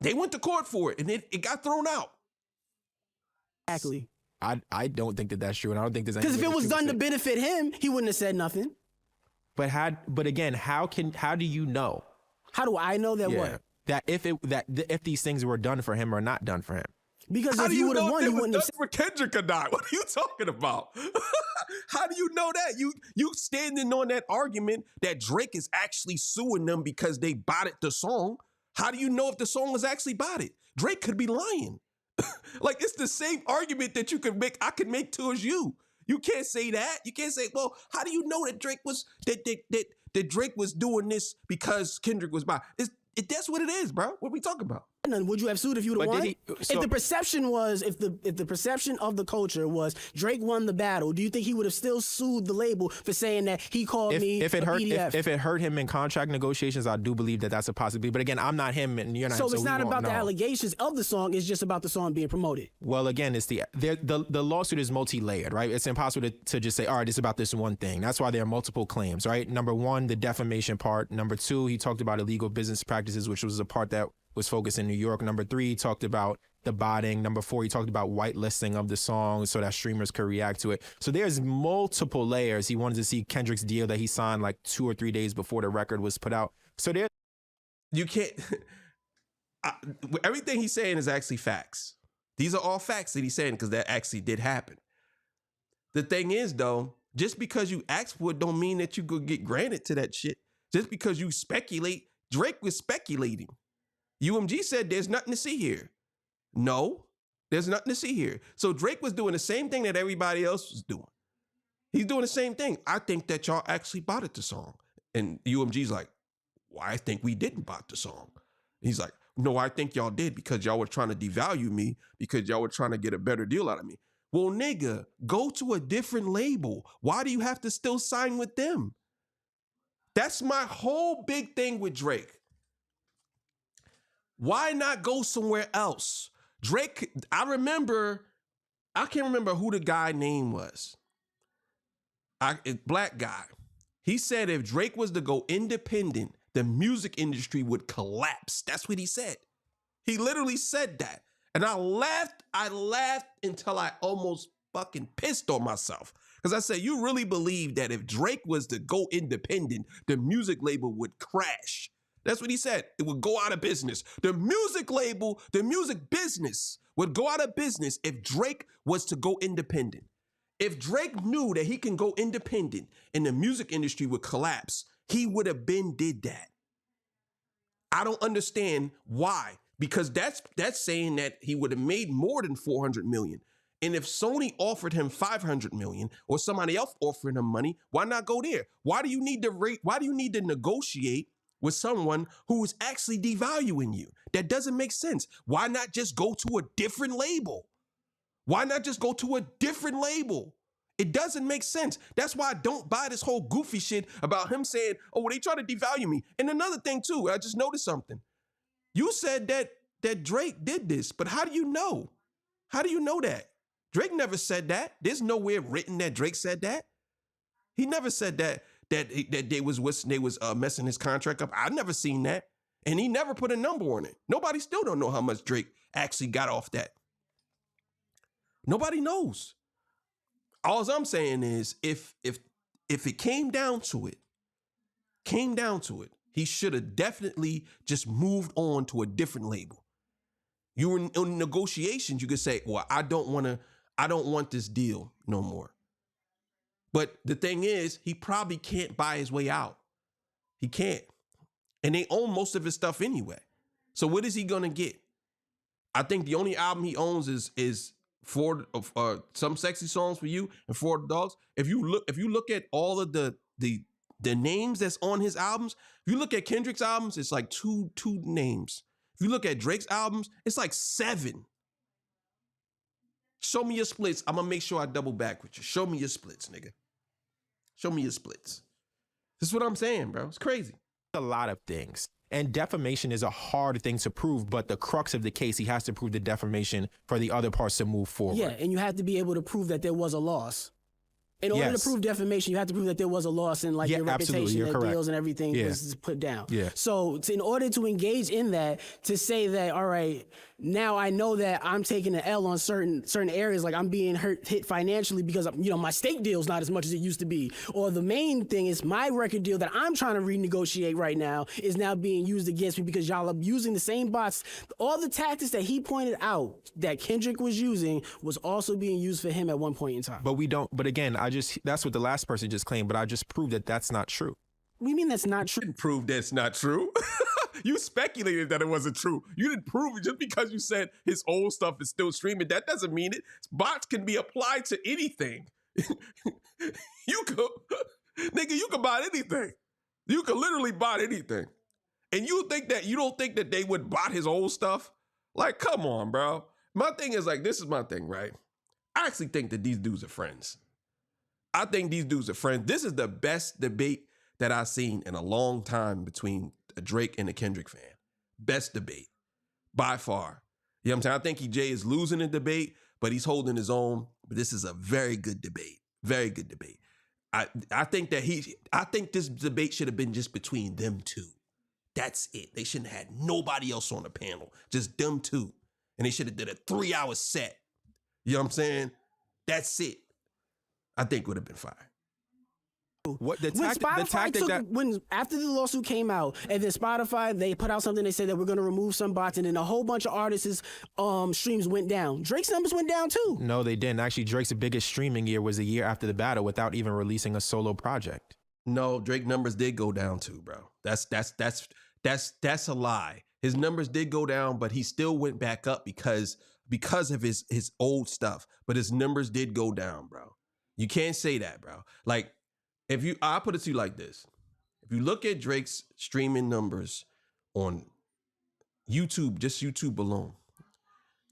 They went to court for it, and it got thrown out. Exactly. I don't think that's true, and I don't think there's any. Because if it was done to benefit him, he wouldn't have said nothing. But again, how do you know? How do I know that what? That if these things were done for him or not done for him. Because if you would have won, you wouldn't have said for Kendrick or not. What are you talking about? How do you know that? You standing on that argument that Drake is actually suing them because they botted the song. How do you know if the song was actually botted? Drake could be lying. Like, it's the same argument that I could make towards you. You can't say that. You can't say, well, how do you know that Drake was that Drake was doing this because Kendrick was botted? That's what it is, bro. What are we talking about? And would you have sued if you would have won? If the perception was, if the perception of the culture was Drake won the battle, do you think he would have still sued the label for saying that he called me if it a hurt PDF? If it hurt him in contract negotiations, I do believe that that's a possibility. But again, I'm not him, and you're not. So him, it's not about the allegations of the song; it's just about the song being promoted. Well, again, it's the lawsuit is multi-layered, right? It's impossible to just say, all right, it's about this one thing. That's why there are multiple claims, right? Number one, the defamation part. Number two, he talked about illegal business practices, which was a part that was focused in New York. Number three, he talked about the botting. Number four, he talked about whitelisting of the song so that streamers could react to it. So there's multiple layers. He wanted to see Kendrick's deal that he signed like 2 or 3 days before the record was put out. So there, you can't. Everything he's saying is actually facts. These are all facts that he's saying because that actually did happen. The thing is, though, Just because you ask for it don't mean that you could get granted to that shit. Just because you speculate, Drake was speculating. UMG said there's nothing to see here. No, there's nothing to see here. So Drake was doing the same thing that everybody else was doing. He's doing the same thing. I think that y'all actually bought the song. And UMG's like, well, I think we didn't buy the song. He's like, no, I think y'all did because y'all were trying to devalue me because y'all were trying to get a better deal out of me. Well, nigga, go to a different label. Why do you have to still sign with them? That's my whole big thing with Drake. Why not go somewhere else? Drake, I can't remember who the guy name was. Black guy. He said if Drake was to go independent, the music industry would collapse. That's what he said. He literally said that. And I laughed until I almost fucking pissed on myself. Because I said, you really believe that if Drake was to go independent, the music label would crash. That's what he said. It would go out of business. The music label, the music business would go out of business if Drake was to go independent. If Drake knew that he can go independent and the music industry would collapse, he would have been did that. I don't understand why. Because that's saying that he would have made more than 400 million. And if Sony offered him 500 million or somebody else offering him money, why not go there? Why do you need to rate? Why do you need to negotiate with someone who is actually devaluing you? That doesn't make sense. Why not just go to a different label? Why not just go to a different label? It doesn't make sense. That's why I don't buy this whole goofy shit about him saying, oh, they try to devalue me. And another thing too, I just noticed something. You said that Drake did this, but how do you know? How do you know that? Drake never said that. There's nowhere written that Drake said that. He never said that they was messing his contract up. I never seen that, and he never put a number on it. Nobody still don't know how much Drake actually got off that. Nobody knows. All I'm saying is, if it came down to it, he should have definitely just moved on to a different label. You were in negotiations, you could say, well, I don't want this deal no more. But the thing is, he probably can't buy his way out. He can't. And they own most of his stuff anyway. So what is he gonna get? I think the only album he owns is for Some Sexy Songs for You and For the Dogs. If you look at all of the names that's on his albums, if you look at Kendrick's albums, it's like two names. If you look at Drake's albums, it's like 7. Show me your splits. I'm gonna make sure I double back with you. Show me your splits, nigga. Show me your splits. This is what I'm saying, bro. It's crazy. A lot of things. And defamation is a hard thing to prove, but the crux of the case, he has to prove the defamation for the other parts to move forward. Yeah, and you have to be able to prove that there was a loss. In order to prove defamation, you have to prove that there was a loss and your reputation and deals and everything was put down. Yeah. So in order to engage in that, to say that, all right, now I know that I'm taking an L on certain areas, like I'm being hit financially because my stake deal's not as much as it used to be. Or the main thing is my record deal that I'm trying to renegotiate right now is now being used against me because y'all are using the same bots. All the tactics that he pointed out that Kendrick was using was also being used for him at one point in time. But again, that's what the last person just claimed, but I just proved that that's not true. What do you mean that's not true? You didn't prove that's not true. You speculated that it wasn't true. You didn't prove it just because you said his old stuff is still streaming. That doesn't mean it. Bots can be applied to anything. You could buy anything. You could literally buy anything. And you don't think that they would bot his old stuff? Like, come on, bro. My thing is this is my thing, right? I actually think that these dudes are friends. I think these dudes are friends. This is the best debate that I've seen in a long time between a Drake and a Kendrick fan. Best debate, by far. You know what I'm saying? I think Jay is losing the debate, but he's holding his own. But this is a very good debate. Very good debate. I think this debate should have been just between them two. That's it. They shouldn't have had nobody else on the panel. Just them two. And they should have did a 3-hour set. You know what I'm saying? That's it. I think would have been fire. too. What the when Spotify tactic took, that when after the lawsuit came out, and then Spotify they put out something, they said that we're gonna remove some bots, and then a whole bunch of artists' streams went down. Drake's numbers went down too. No, they didn't. Actually, Drake's biggest streaming year was a year after the battle without even releasing a solo project. No, Drake numbers did go down too, bro. That's a lie. His numbers did go down, but he still went back up because of his old stuff. But his numbers did go down, bro. You can't say that, bro. Like, I'll put it to you like this. If you look at Drake's streaming numbers on YouTube, just YouTube alone,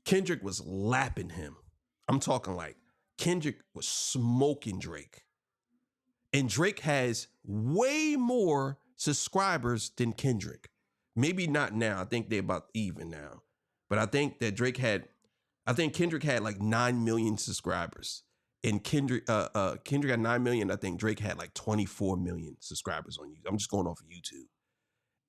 Kendrick was lapping him. I'm talking like Kendrick was smoking Drake. And Drake has way more subscribers than Kendrick. Maybe not now. I think they're about even now. But I think that Kendrick had like 9 million subscribers. And Kendrick had 9 million. I think Drake had like 24 million subscribers on YouTube. I'm just going off of YouTube.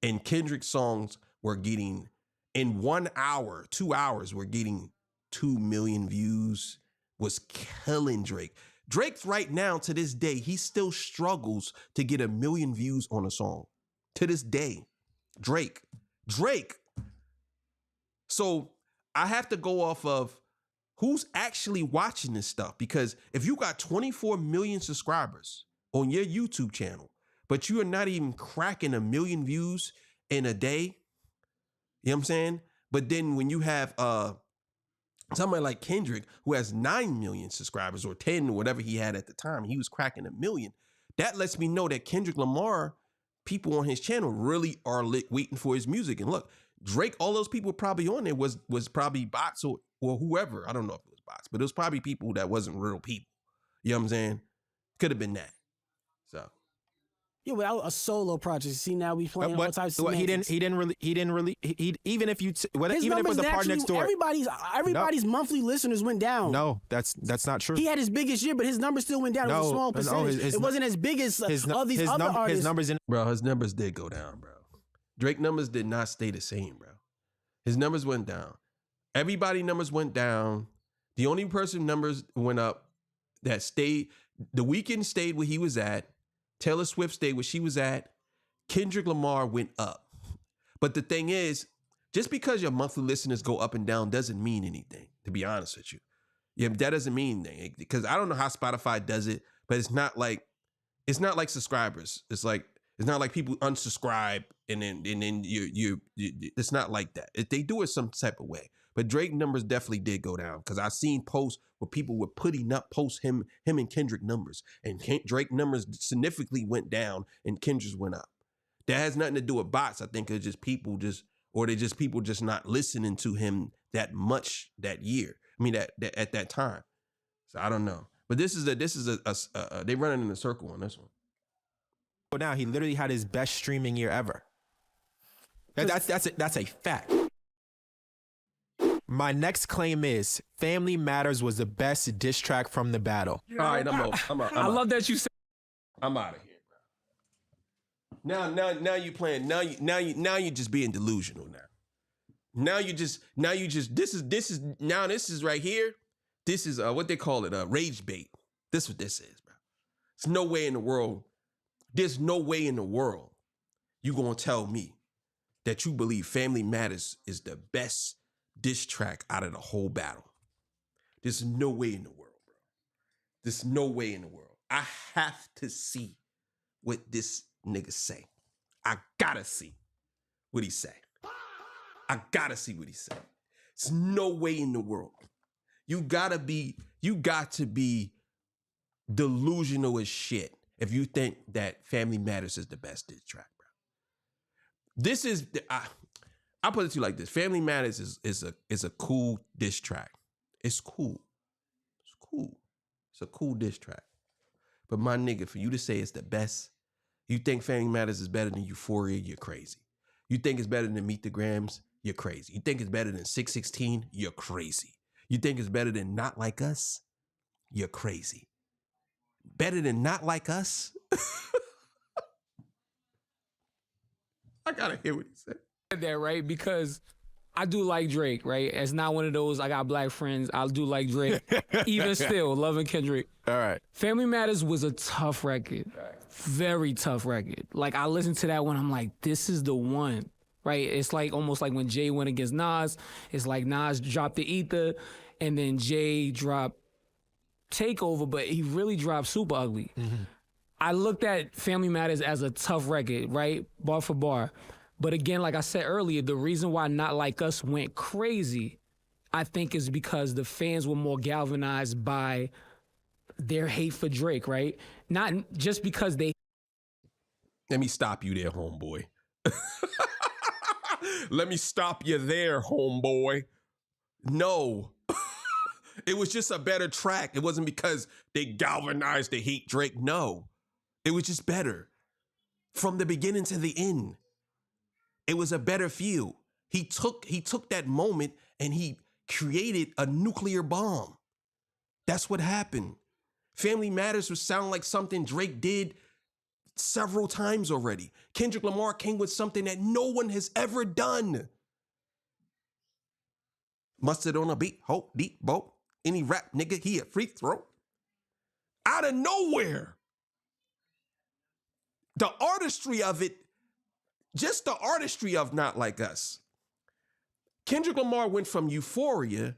And Kendrick's songs were getting, in 1 hour, 2 hours, were getting 2 million views, was killing Drake. Drake's right now, to this day, he still struggles to get 1 million views on a song. To this day. Drake. So I have to go off of who's actually watching this stuff. Because if you got 24 million subscribers on your YouTube channel, but you are not even cracking 1 million views in a day, you know what I'm saying? But then when you have somebody like Kendrick, who has 9 million subscribers, or 10, or whatever he had at the time, he was cracking 1 million. That lets me know that Kendrick Lamar, people on his channel really are waiting for his music. And look, Drake, all those people probably on there was probably bots or whoever. I don't know if it was bots, but it was probably people that wasn't real people. You know what I'm saying? Could have been that. So. Yeah, without a solo project. See, now we playing all types of he didn't really even if you even if it was a part next door. Everybody's monthly listeners went down. No, that's not true. He had his biggest year, but his numbers still went down. It was a small percentage. It wasn't as big as all these other artists. His numbers did go down, bro. Drake numbers did not stay the same, bro. His numbers went down. Everybody numbers went down. The only person numbers went up that stayed, The Weeknd stayed where he was at. Taylor Swift stayed where she was at. Kendrick Lamar went up. But the thing is, just because your monthly listeners go up and down doesn't mean anything, to be honest with you. Yeah, that doesn't mean anything. Because I don't know how Spotify does it, but it's not like subscribers. It's not like people unsubscribe and then you it's not like that. They do it some type of way. But Drake numbers definitely did go down, because I've seen posts where people were putting up him and Kendrick numbers, and Drake numbers significantly went down and Kendrick's went up. That has nothing to do with bots. I think it's just people just not listening to him that much that year. I mean that at that time. So I don't know. But this is they running in a circle on this one. Now he literally had his best streaming year ever. That's a fact. My next claim is Family Matters was the best diss track from the battle. All right, I'm out. I love that you said. I'm out of here, bro. Now you playing. Now you just being delusional. Now you just this is right here. This is what they call it, rage bait. This is what this is, bro. There's no way in the world. There's no way in the world you gonna tell me that you believe Family Matters is the best diss track out of the whole battle. There's no way in the world, bro. There's no way in the world. I have to see what this nigga say. I gotta see what he say. I gotta see what he say. There's no way in the world. You got to be delusional as shit if you think that Family Matters is the best diss track, bro. This is I'll put it to you like this. Family Matters is a cool diss track. It's cool. It's cool. It's a cool diss track. But my nigga, for you to say it's the best, you think Family Matters is better than Euphoria, you're crazy. You think it's better than Meet the Grams, you're crazy. You think it's better than 616, you're crazy. You think it's better than Not Like Us, you're crazy. Better than Not Like Us? I gotta hear what he said. That right, because I do like Drake, right? It's not one of those, I got black friends. I do like Drake. Even still, loving Kendrick. All right. Family Matters was a tough record. Very tough record. Like, I listened to that one, I'm like, this is the one, right? It's like almost like when Jay went against Nas. It's like Nas dropped the Ether, and then Jay dropped Takeover, but he really dropped Super Ugly. Mm-hmm. I looked at Family Matters as a tough record, right? Bar for bar. But again, like I said earlier, the reason why Not Like Us went crazy, I think, is because the fans were more galvanized by their hate for Drake, right? Not just because they... Let me stop you there, homeboy. Let me stop you there, homeboy. No. It was just a better track. It wasn't because they galvanized to hate Drake. No. It was just better. From the beginning to the end. It was a better feel. He took that moment and he created a nuclear bomb. That's what happened. Family Matters would sound like something Drake did several times already. Kendrick Lamar came with something that no one has ever done. Mustard on a beat, hope, deep boat. Any rap nigga, he a free throw. Out of nowhere. The artistry of it, just the artistry of Not Like Us. Kendrick Lamar went from Euphoria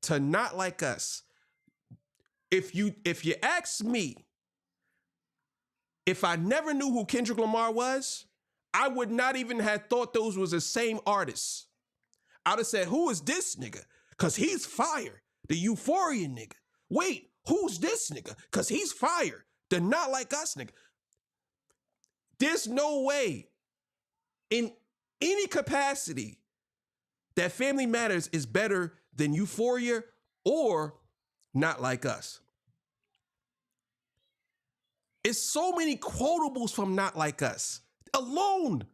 to Not Like Us. If you ask me, if I never knew who Kendrick Lamar was, I would not even have thought those was the same artists. I'd have said, who is this nigga? Because he's fire. The Euphoria nigga. Wait, who's this nigga? Because he's fire. The Not Like Us nigga. There's no way in any capacity that Family Matters is better than Euphoria or Not Like Us. It's so many quotables from Not Like Us alone.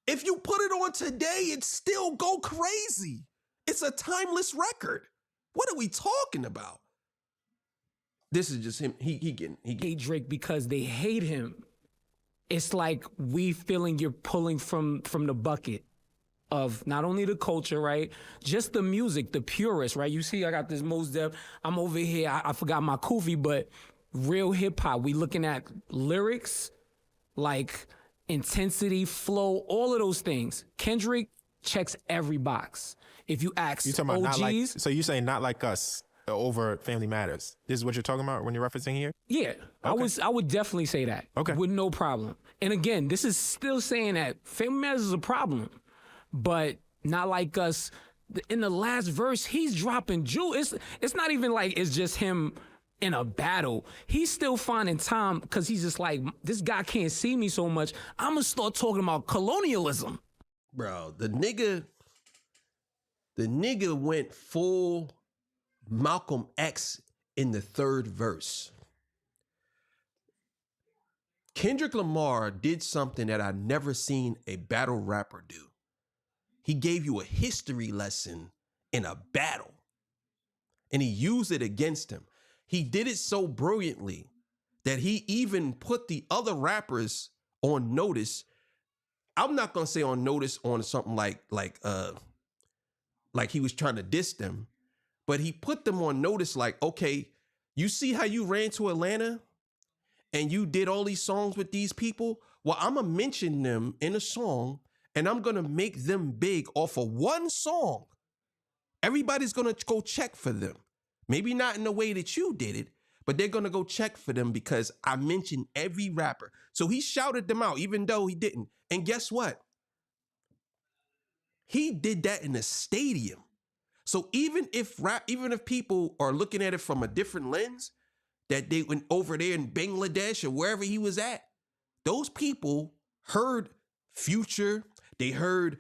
If you put it on today, it still go crazy. It's a timeless record. What are we talking about? This is just him. He hate Drake because they hate him. It's like we feeling you're pulling from the bucket of not only the culture, right? Just the music, the purist, right? You see, I got this Mos Def. I'm over here. I forgot my kufi, but real hip hop. We looking at lyrics, like intensity, flow, all of those things. Kendrick checks every box. If you ask you talking about OGs, Not Like, so you saying Not Like Us over Family Matters. This is what you're talking about when you're referencing here? Yeah, okay. I would definitely say that. Okay. With no problem. And again, this is still saying that Family Matters is a problem, but Not Like Us. In the last verse, he's dropping jewels. It's not even like it's just him in a battle. He's still finding time because he's just like, this guy can't see me so much. I'm gonna start talking about colonialism. Bro, the nigga went full Malcolm X in the third verse. Kendrick Lamar did something that I've never seen a battle rapper do. He gave you a history lesson in a battle, and he used it against him. He did it so brilliantly that he even put the other rappers on notice. I'm not gonna say on notice on something like he was trying to diss them, but he put them on notice like, okay, you see how you ran to Atlanta and you did all these songs with these people? Well, I'm gonna mention them in a song and I'm gonna make them big off of one song. Everybody's gonna go check for them. Maybe not in the way that you did it, but they're gonna go check for them because I mentioned every rapper. So he shouted them out, even though he didn't. And guess what? He did that in a stadium. So even if people are looking at it from a different lens, that they went over there in Bangladesh or wherever he was at, those people heard Future, they heard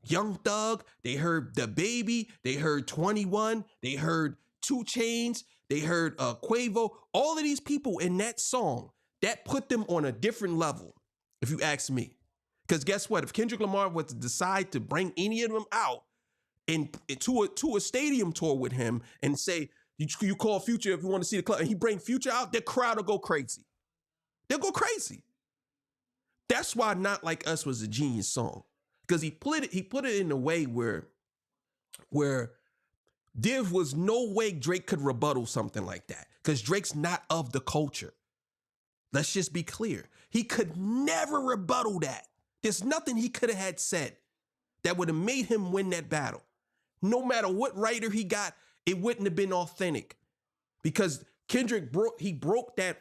Young Thug, they heard The Baby, they heard 21, they heard 2 Chainz, they heard Quavo. All of these people in that song, that put them on a different level, if you ask me. Because guess what? If Kendrick Lamar was to decide to bring any of them out to a stadium tour with him and say, you call Future if you want to see the club, and he bring Future out, the crowd will go crazy. They'll go crazy. That's why Not Like Us was a genius song. Because he put it in a way where where there was no way Drake could rebuttal something like that because Drake's not of the culture. Let's just be clear. He could never rebuttal that. There's nothing he could have had said that would have made him win that battle. No matter what writer he got, it wouldn't have been authentic because Kendrick broke that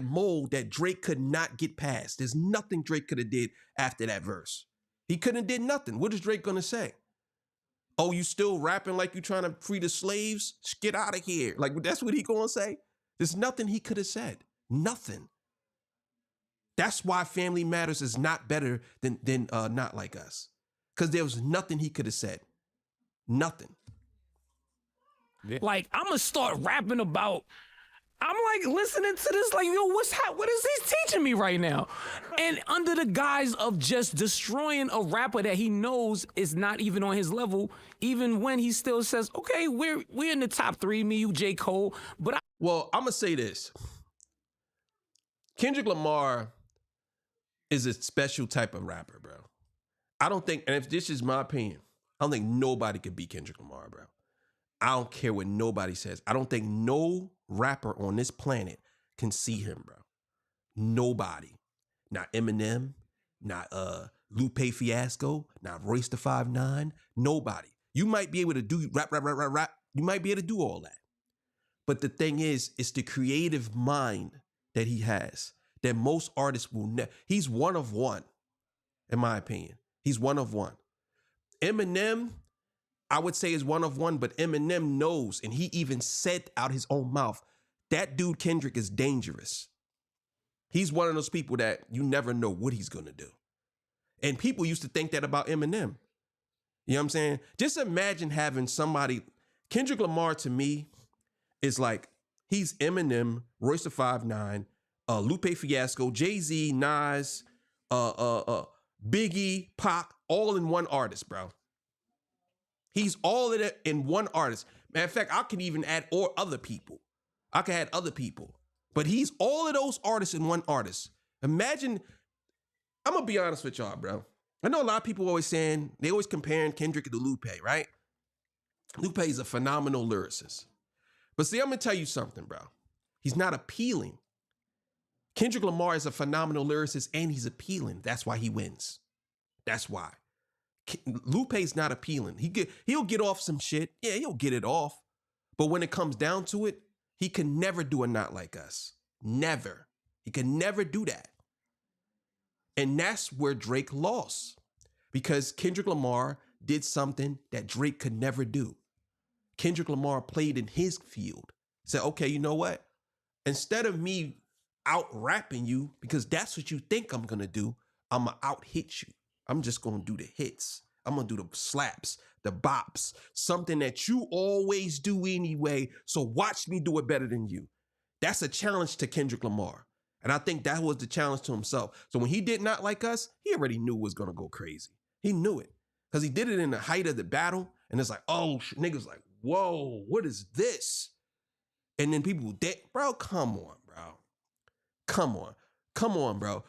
mold that Drake could not get past. There's nothing Drake could have did after that verse. He couldn't have did nothing. What is Drake gonna say? Oh, you still rapping like you trying to free the slaves? Get out of here. Like, that's what he gonna say? There's nothing he could have said. Nothing. That's why Family Matters is not better than Not Like Us. Because there was nothing he could have said. Nothing. Like, I'm gonna start rapping about. I'm like listening to this, like, yo, what is he teaching me right now? And under the guise of just destroying a rapper that he knows is not even on his level, even when he still says, okay, we're in the top 3, me, you, J. Cole. But Well, I'm gonna say this. Kendrick Lamar is a special type of rapper, bro. I don't think, and if this is my opinion, I don't think nobody could beat Kendrick Lamar, bro. I don't care what nobody says. I don't think no rapper on this planet can see him, bro. Nobody. Not Eminem, not Lupe Fiasco, not Royce the 5'9", nobody. You might be able to do rap. You might be able to do all that. But the thing is, it's the creative mind that he has that most artists will never. He's one of one, in my opinion. He's one of one. Eminem, I would say is one of one, but Eminem knows, and he even said out his own mouth, that dude Kendrick is dangerous. He's one of those people that you never know what he's gonna do. And people used to think that about Eminem. You know what I'm saying? Just imagine having somebody, Kendrick Lamar to me is like, he's Eminem, Royce the 5'9", Lupe Fiasco, Jay-Z, Nas, Biggie, Pac, all in one artist, bro. He's all of that in one artist. Matter of fact, I can even add other people. I can add other people. But he's all of those artists in one artist. Imagine, I'm going to be honest with y'all, bro. I know a lot of people always saying, they always comparing Kendrick to Lupe, right? Lupe is a phenomenal lyricist. But see, I'm going to tell you something, bro. He's not appealing. Kendrick Lamar is a phenomenal lyricist and he's appealing. That's why he wins. That's why. Lupe's not appealing. He'll get off some shit. Yeah, he'll get it off. But when it comes down to it, he can never do a Not Like Us. Never. He can never do that. And that's where Drake lost. Because Kendrick Lamar did something that Drake could never do. Kendrick Lamar played in his field. Said, okay, you know what? Instead of me out rapping you, because that's what you think I'm going to do, I'm going to out hit you. I'm just going to do the hits. I'm going to do the slaps, the bops, something that you always do anyway. So watch me do it better than you. That's a challenge to Kendrick Lamar. And I think that was the challenge to himself. So when he did Not Like Us, he already knew it was going to go crazy. He knew it because he did it in the height of the battle. And it's like, oh, niggas like, whoa, what is this? And then people, bro, come on, bro. Come on, bro.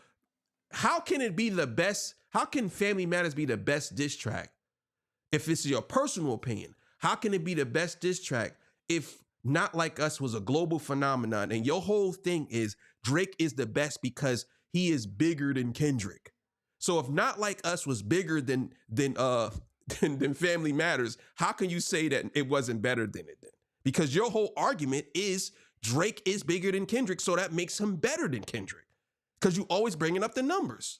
How can it be the best? How can Family Matters be the best diss track if it's your personal opinion? How can it be the best diss track if Not Like Us was a global phenomenon and your whole thing is Drake is the best because he is bigger than Kendrick? So if Not Like Us was bigger than Family Matters, how can you say that it wasn't better than it then? Because your whole argument is Drake is bigger than Kendrick, so that makes him better than Kendrick. Because you always bringing up the numbers.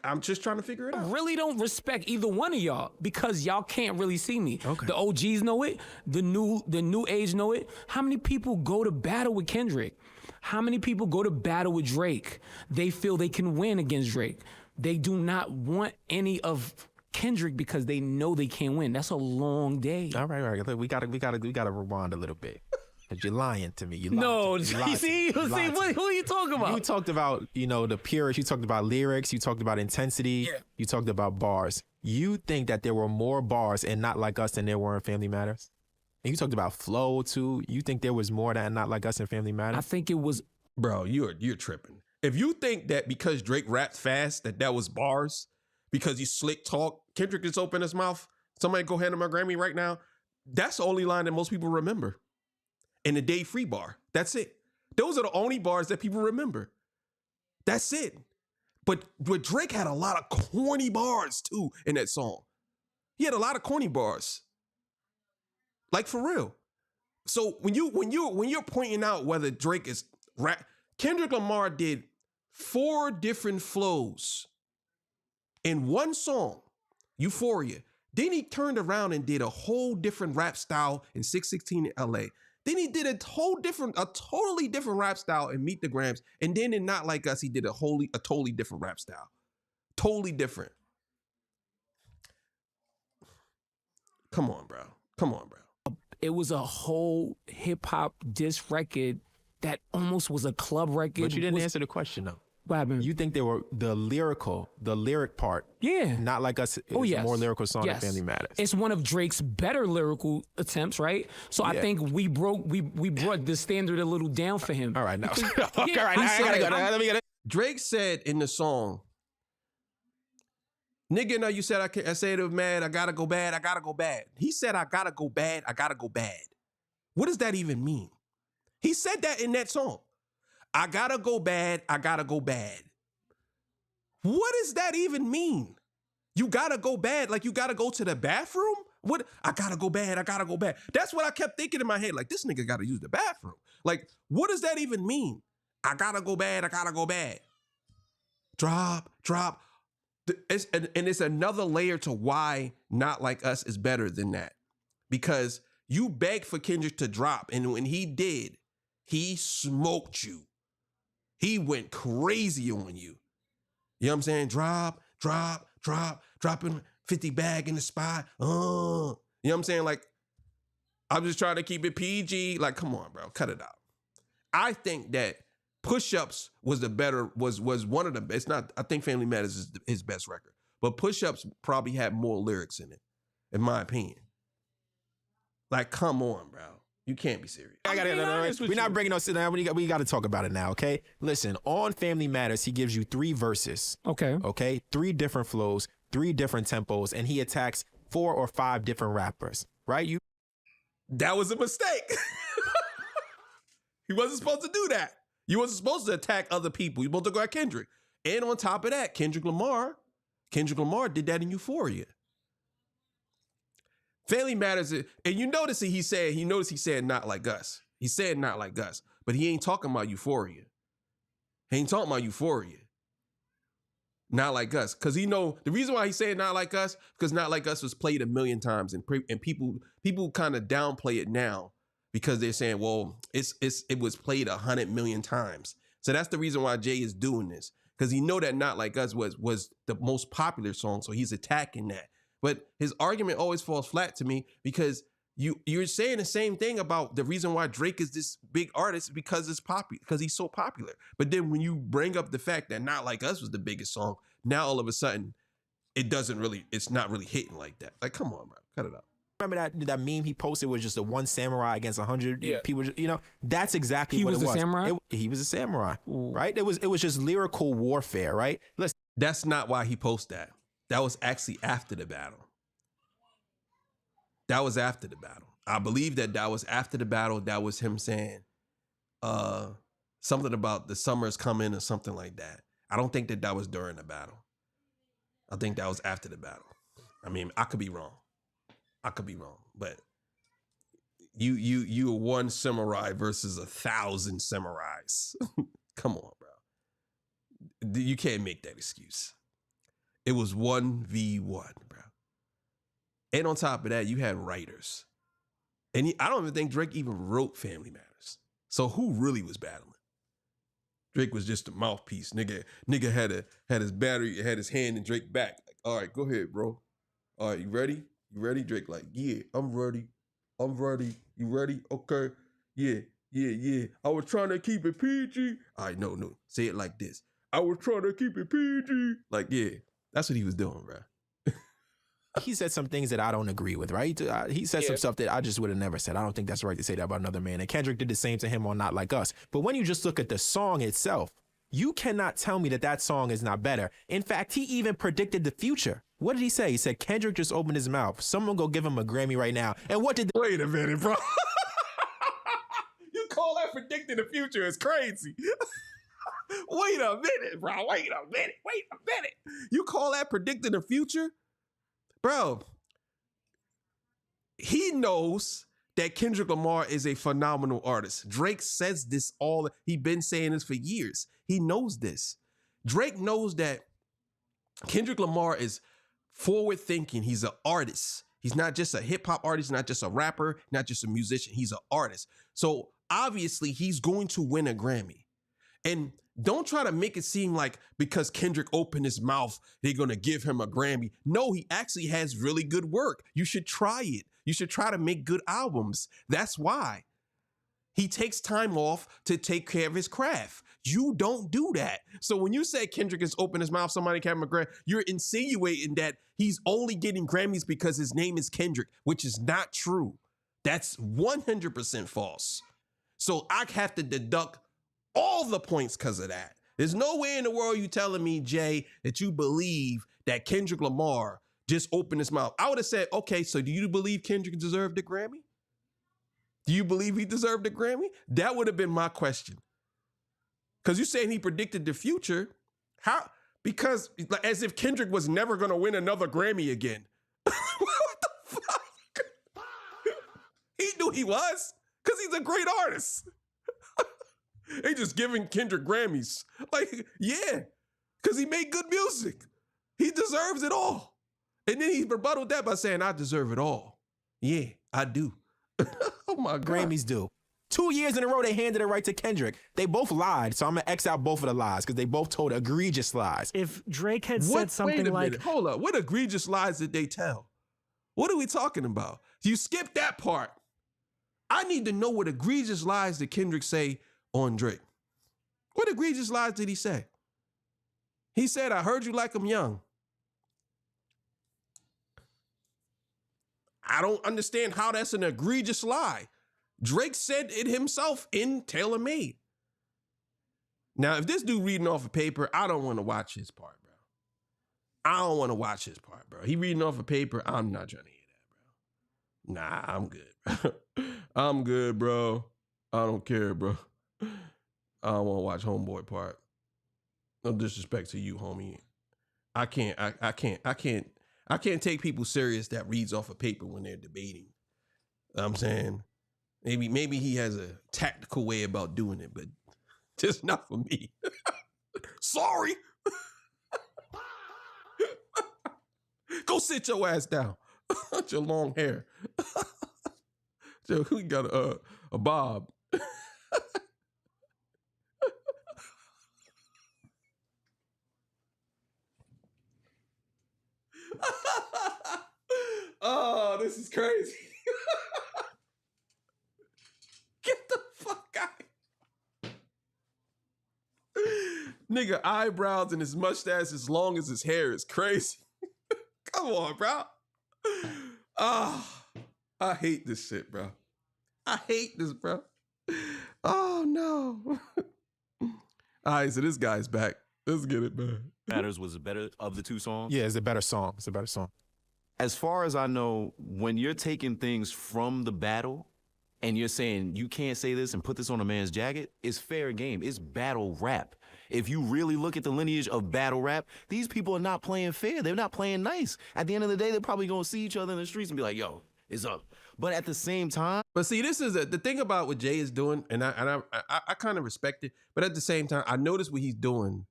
I'm just trying to figure it out. I really don't respect either one of y'all because y'all can't really see me. Okay. The OGs know it. The new age know it. How many people go to battle with Kendrick? How many people go to battle with Drake? They feel they can win against Drake. They do not want any of Kendrick because they know they can't win. That's a long day. All right. Look, we gotta rewind a little bit. Cause you're lying to me. No, see, who are you talking about? You talked about, the purist. You talked about lyrics. You talked about intensity. Yeah. You talked about bars. You think that there were more bars in Not Like Us than there were in Family Matters? And you talked about flow too. You think there was more than Not Like Us in Family Matters? I think it was. Bro, you're tripping. If you think that because Drake raps fast that was bars, because you slick talk. Kendrick just opened his mouth. Somebody go hand him a Grammy right now. That's the only line that most people remember. And the Day Free bar. That's it. Those are the only bars that people remember. That's it. But Drake had a lot of corny bars too in that song. He had a lot of corny bars. Like for real. So when you're pointing out whether Drake is rap, Kendrick Lamar did 4 different flows in one song, Euphoria. Then he turned around and did a whole different rap style in 616 in LA. Then he did a totally different rap style in Meet the Grams. And then in Not Like Us, he did a totally different rap style. Totally different. Come on, bro. Come on, bro. It was a whole hip hop diss record that almost was a club record. But you didn't answer the question though. What happened? You think they were the lyric part? Yeah. Not Like Us. Oh, Is yes. more lyrical song Yes. than Family Matters. It's one of Drake's better lyrical attempts, right? So I think we brought the standard a little down for him. All right, now. Yeah, All right, I gotta go. Let me get it. Drake said in the song, nigga, no, you said I said it was mad, I gotta go bad, I gotta go bad. He said I gotta go bad, I gotta go bad. What does that even mean? He said that in that song. I gotta go bad, I gotta go bad. What does that even mean? You gotta go bad, like you gotta go to the bathroom? What? I gotta go bad, I gotta go bad. That's what I kept thinking in my head, like this nigga gotta use the bathroom. Like, what does that even mean? I gotta go bad, I gotta go bad. Drop. And it's another layer to why Not Like Us is better than that. Because you begged for Kendrick to drop, and when he did, he smoked you. He went crazy on you. You know what I'm saying? Dropping 50 bag in the spot. You know what I'm saying? Like, I'm just trying to keep it PG. Like, come on, bro, cut it out. I think that Push-Ups was one of the best. Not, I think Family Matters is his best record, but Push-Ups probably had more lyrics in it, in my opinion. Like, come on, bro. You can't be serious. We're not bringing us down. We got to talk about it now, okay? Listen, on Family Matters, he gives you 3 verses. Okay. 3 different flows, 3 different tempos, and he attacks 4 or 5 different rappers, right? That was a mistake. He wasn't supposed to do that. You wasn't supposed to attack other people. You supposed to go at Kendrick. And on top of that, Kendrick Lamar did that in Euphoria. Family Matters, and you notice he said Not Like Us. He said Not Like Us, but he ain't talking about Euphoria. He ain't talking about Euphoria. Not Like Us. Because the reason why he said Not Like Us, because Not Like Us was played 1 million times, and people kind of downplay it now because they're saying, well, it was played 100 million times. So that's the reason why Jay is doing this. Because he know that Not Like Us was the most popular song, so he's attacking that. But his argument always falls flat to me because you're saying the same thing about the reason why Drake is this big artist because he's so popular. But then when you bring up the fact that Not Like Us was the biggest song, now all of a sudden it's not really hitting like that. Like, come on, bro, cut it out. Remember that meme he posted was just the one samurai against 100 people? That's exactly what it was. He was a samurai? He was a samurai, right? It was just lyrical warfare, right? Listen. That's not why he posted that. That was actually after the battle. That was after the battle. I believe that was after the battle. That was him saying something about the summer's coming or something like that. I don't think that was during the battle. I think that was after the battle. I mean, I could be wrong. But you are one samurai versus 1,000 samurais. Come on, bro. You can't make that excuse. It was 1v1, bro. And on top of that, you had writers. And I don't even think Drake even wrote Family Matters. So who really was battling? Drake was just a mouthpiece. Nigga had his battery, had his hand in Drake back. Like, all right, go ahead, bro. All right, you ready? You ready? Drake like, yeah, I'm ready. You ready? Okay. Yeah. I was trying to keep it PG. All right, no. Say it like this. I was trying to keep it PG. Like, yeah. That's what he was doing, bro. He said some things that I don't agree with, right? He said some stuff that I just would have never said. I don't think that's right to say that about another man. And Kendrick did the same to him on Not Like Us. But when you just look at the song itself, You cannot tell me that that song is not better. In fact, he even predicted the future. What did he say? He said, Kendrick just opened his mouth. Someone go give him a Grammy right now. And what did... Wait a minute, bro. You call that predicting the future is crazy. Wait a minute, bro. Wait a minute. You call that predicting the future? Bro, he knows that Kendrick Lamar is a phenomenal artist. Drake says this all, he been saying this for years. He knows this. Drake knows that Kendrick Lamar is forward thinking. He's an artist. He's not just a hip hop artist, not just a rapper, not just a musician. He's an artist. So obviously he's going to win a Grammy. And don't try to make it seem like because Kendrick opened his mouth, they're going to give him a Grammy. No, he actually has really good work. You should try it. You should try to make good albums. That's why. He takes time off to take care of his craft. You don't do that. So when you say Kendrick has opened his mouth, somebody can have a Grammy, you're insinuating that he's only getting Grammys because his name is Kendrick, which is not true. That's 100% false. So I have to deduct all the points because of that. There's no way in the world you telling me, Jay, that you believe that Kendrick Lamar just opened his mouth. I would have said, okay, so do you believe Kendrick deserved the Grammy? Do you believe he deserved the Grammy? That would have been my question. Because you're saying he predicted the future. How? Because as if Kendrick was never going to win another Grammy again. What the fuck? He knew he was because he's a great artist. They just giving Kendrick Grammys. Like, yeah, because he made good music. He deserves it all. And then he rebutted that by saying, I deserve it all. Yeah, I do. Oh my God. Grammys do. 2 years in a row, they handed it right to Kendrick. They both lied, so I'm going to X out both of the lies because they both told egregious lies. If Drake had said something Wait a like... minute, hold up. What egregious lies did they tell? What are we talking about? You skipped that part. I need to know what egregious lies did Kendrick say on Drake. What egregious lies did he say? He said, I heard you like him young. I don't understand how that's an egregious lie. Drake said it himself in Tailor Made. Now, if this dude reading off a paper, I don't want to watch his part, bro. I don't want to watch his part, bro. He reading off a paper, I'm not trying to hear that, bro. Nah, I'm good, bro. I'm good, bro. I don't care, bro. I don't want to watch homeboy part. No disrespect to you, homie. I can't take people serious that reads off a paper when they're debating. I'm saying maybe he has a tactical way about doing it, but just not for me. Sorry. Go sit your ass down. Your long hair. We got a bob. Oh, this is crazy. Get the fuck out. Nigga, eyebrows and his mustache as long as his hair is crazy. Come on, bro. I hate this shit, bro. I hate this, bro. Oh, no. All right, so this guy's back. Let's get it, man. Matters was the better of the two songs. Yeah, it's a better song. It's a better song. As far as I know, when you're taking things from the battle and you're saying you can't say this and put this on a man's jacket, it's fair game. It's battle rap. If you really look at the lineage of battle rap, these people are not playing fair. They're not playing nice. At the end of the day, they're probably going to see each other in the streets and be like, yo, it's up. But at the same time... But see, this is the thing about what Jay is doing, and I kind of respect it, but at the same time, I notice what he's doing.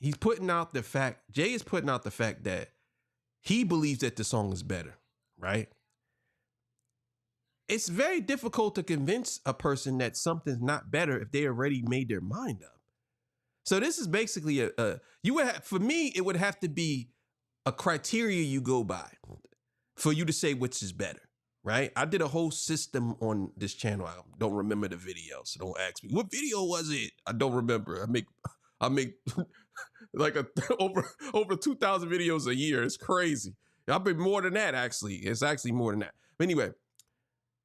He's putting out the fact, Jay is putting out the fact that he believes that the song is better, right? It's very difficult to convince a person that something's not better if they already made their mind up. So this is basically for me, it would have to be a criteria you go by for you to say which is better, right? I did a whole system on this channel. I don't remember the video, so don't ask me. What video was it? I don't remember. I make like over 2,000 videos a year. It's crazy. I've been more than that, actually. It's actually more than that. But anyway,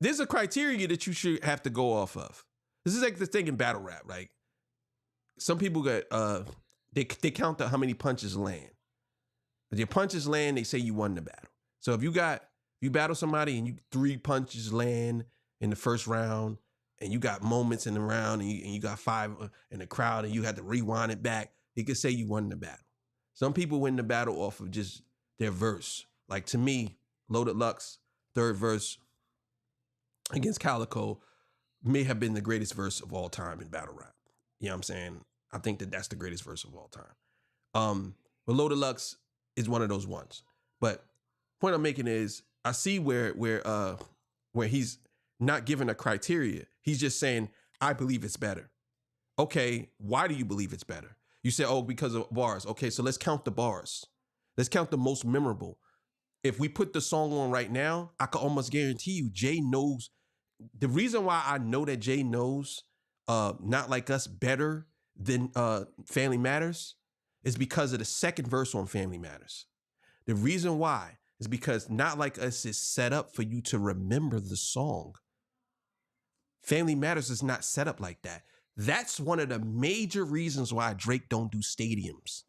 there's a criteria that you should have to go off of. This is like the thing in battle rap. Like, some people got they count how many punches land. If your punches land, they say you won the battle. So if you battle somebody and 3 punches land in the first round, and you got moments in the round, and you got 5 in the crowd, and you had to rewind it back, he could say you won the battle. Some people win the battle off of just their verse. Like to me, Loaded Lux, 3rd verse against Calico may have been the greatest verse of all time in battle rap. You know what I'm saying? I think that's the greatest verse of all time. But Loaded Lux is one of those ones. But point I'm making is I see where he's not giving a criteria. He's just saying, I believe it's better. Okay, why do you believe it's better? You say, oh, because of bars. Okay, so let's count the bars. Let's count the most memorable. If we put the song on right now, I can almost guarantee you Jay knows. The reason why I know that Jay knows Not Like Us better than Family Matters is because of the second verse on Family Matters. The reason why is because Not Like Us is set up for you to remember the song. Family Matters is not set up like that. That's one of the major reasons why Drake don't do stadiums.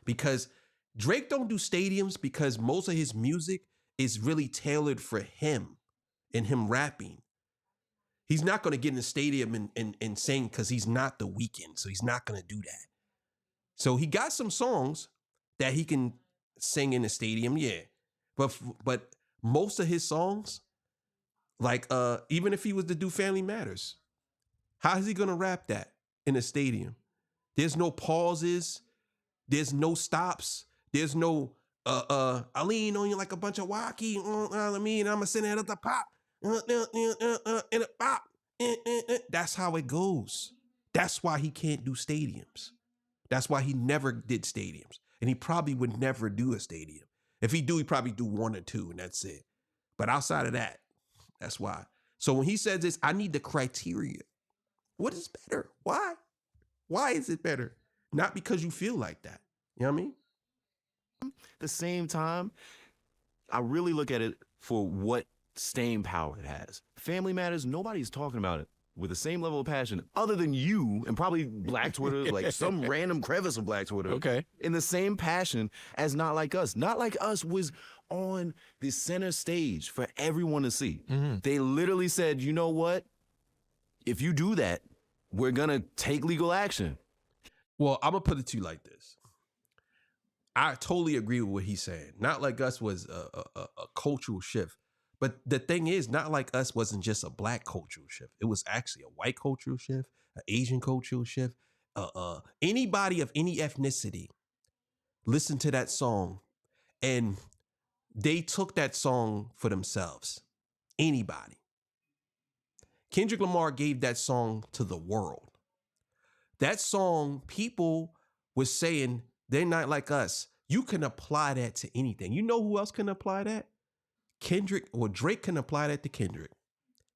Because Drake don't do stadiums because most of his music is really tailored for him and him rapping. He's not going to get in the stadium and sing because he's not The Weeknd. So he's not going to do that. So he got some songs that he can sing in the stadium, yeah. But most of his songs, like even if he was to do Family Matters, how is he going to rap that in a stadium? There's no pauses. There's no stops. There's no, I lean on you like a bunch of wacky. I mean, I'm going to send it at the pop. In a pop. That's how it goes. That's why he can't do stadiums. That's why he never did stadiums. And he probably would never do a stadium. If he do, he probably do 1 or 2 and that's it. But outside of that, that's why. So when he says this, I need the criteria. What is better? Why? Why is it better? Not because you feel like that. You know what I mean? The same time, I really look at it for what staying power it has. Family Matters, nobody's talking about it with the same level of passion other than you and probably Black Twitter, like some random crevice of Black Twitter. Okay. In the same passion as Not Like Us. Not Like Us was on the center stage for everyone to see. Mm-hmm. They literally said, you know what? If you do that, we're going to take legal action. Well, I'm going to put it to you like this. I totally agree with what he's saying. Not Like Us was a cultural shift. But the thing is, Not Like Us wasn't just a Black cultural shift. It was actually a white cultural shift, an Asian cultural shift. Anybody of any ethnicity listened to that song and they took that song for themselves. Anybody. Kendrick Lamar gave that song to the world. That song, people were saying, they're not like us. You can apply that to anything. You know who else can apply that? Kendrick, or Drake can apply that to Kendrick.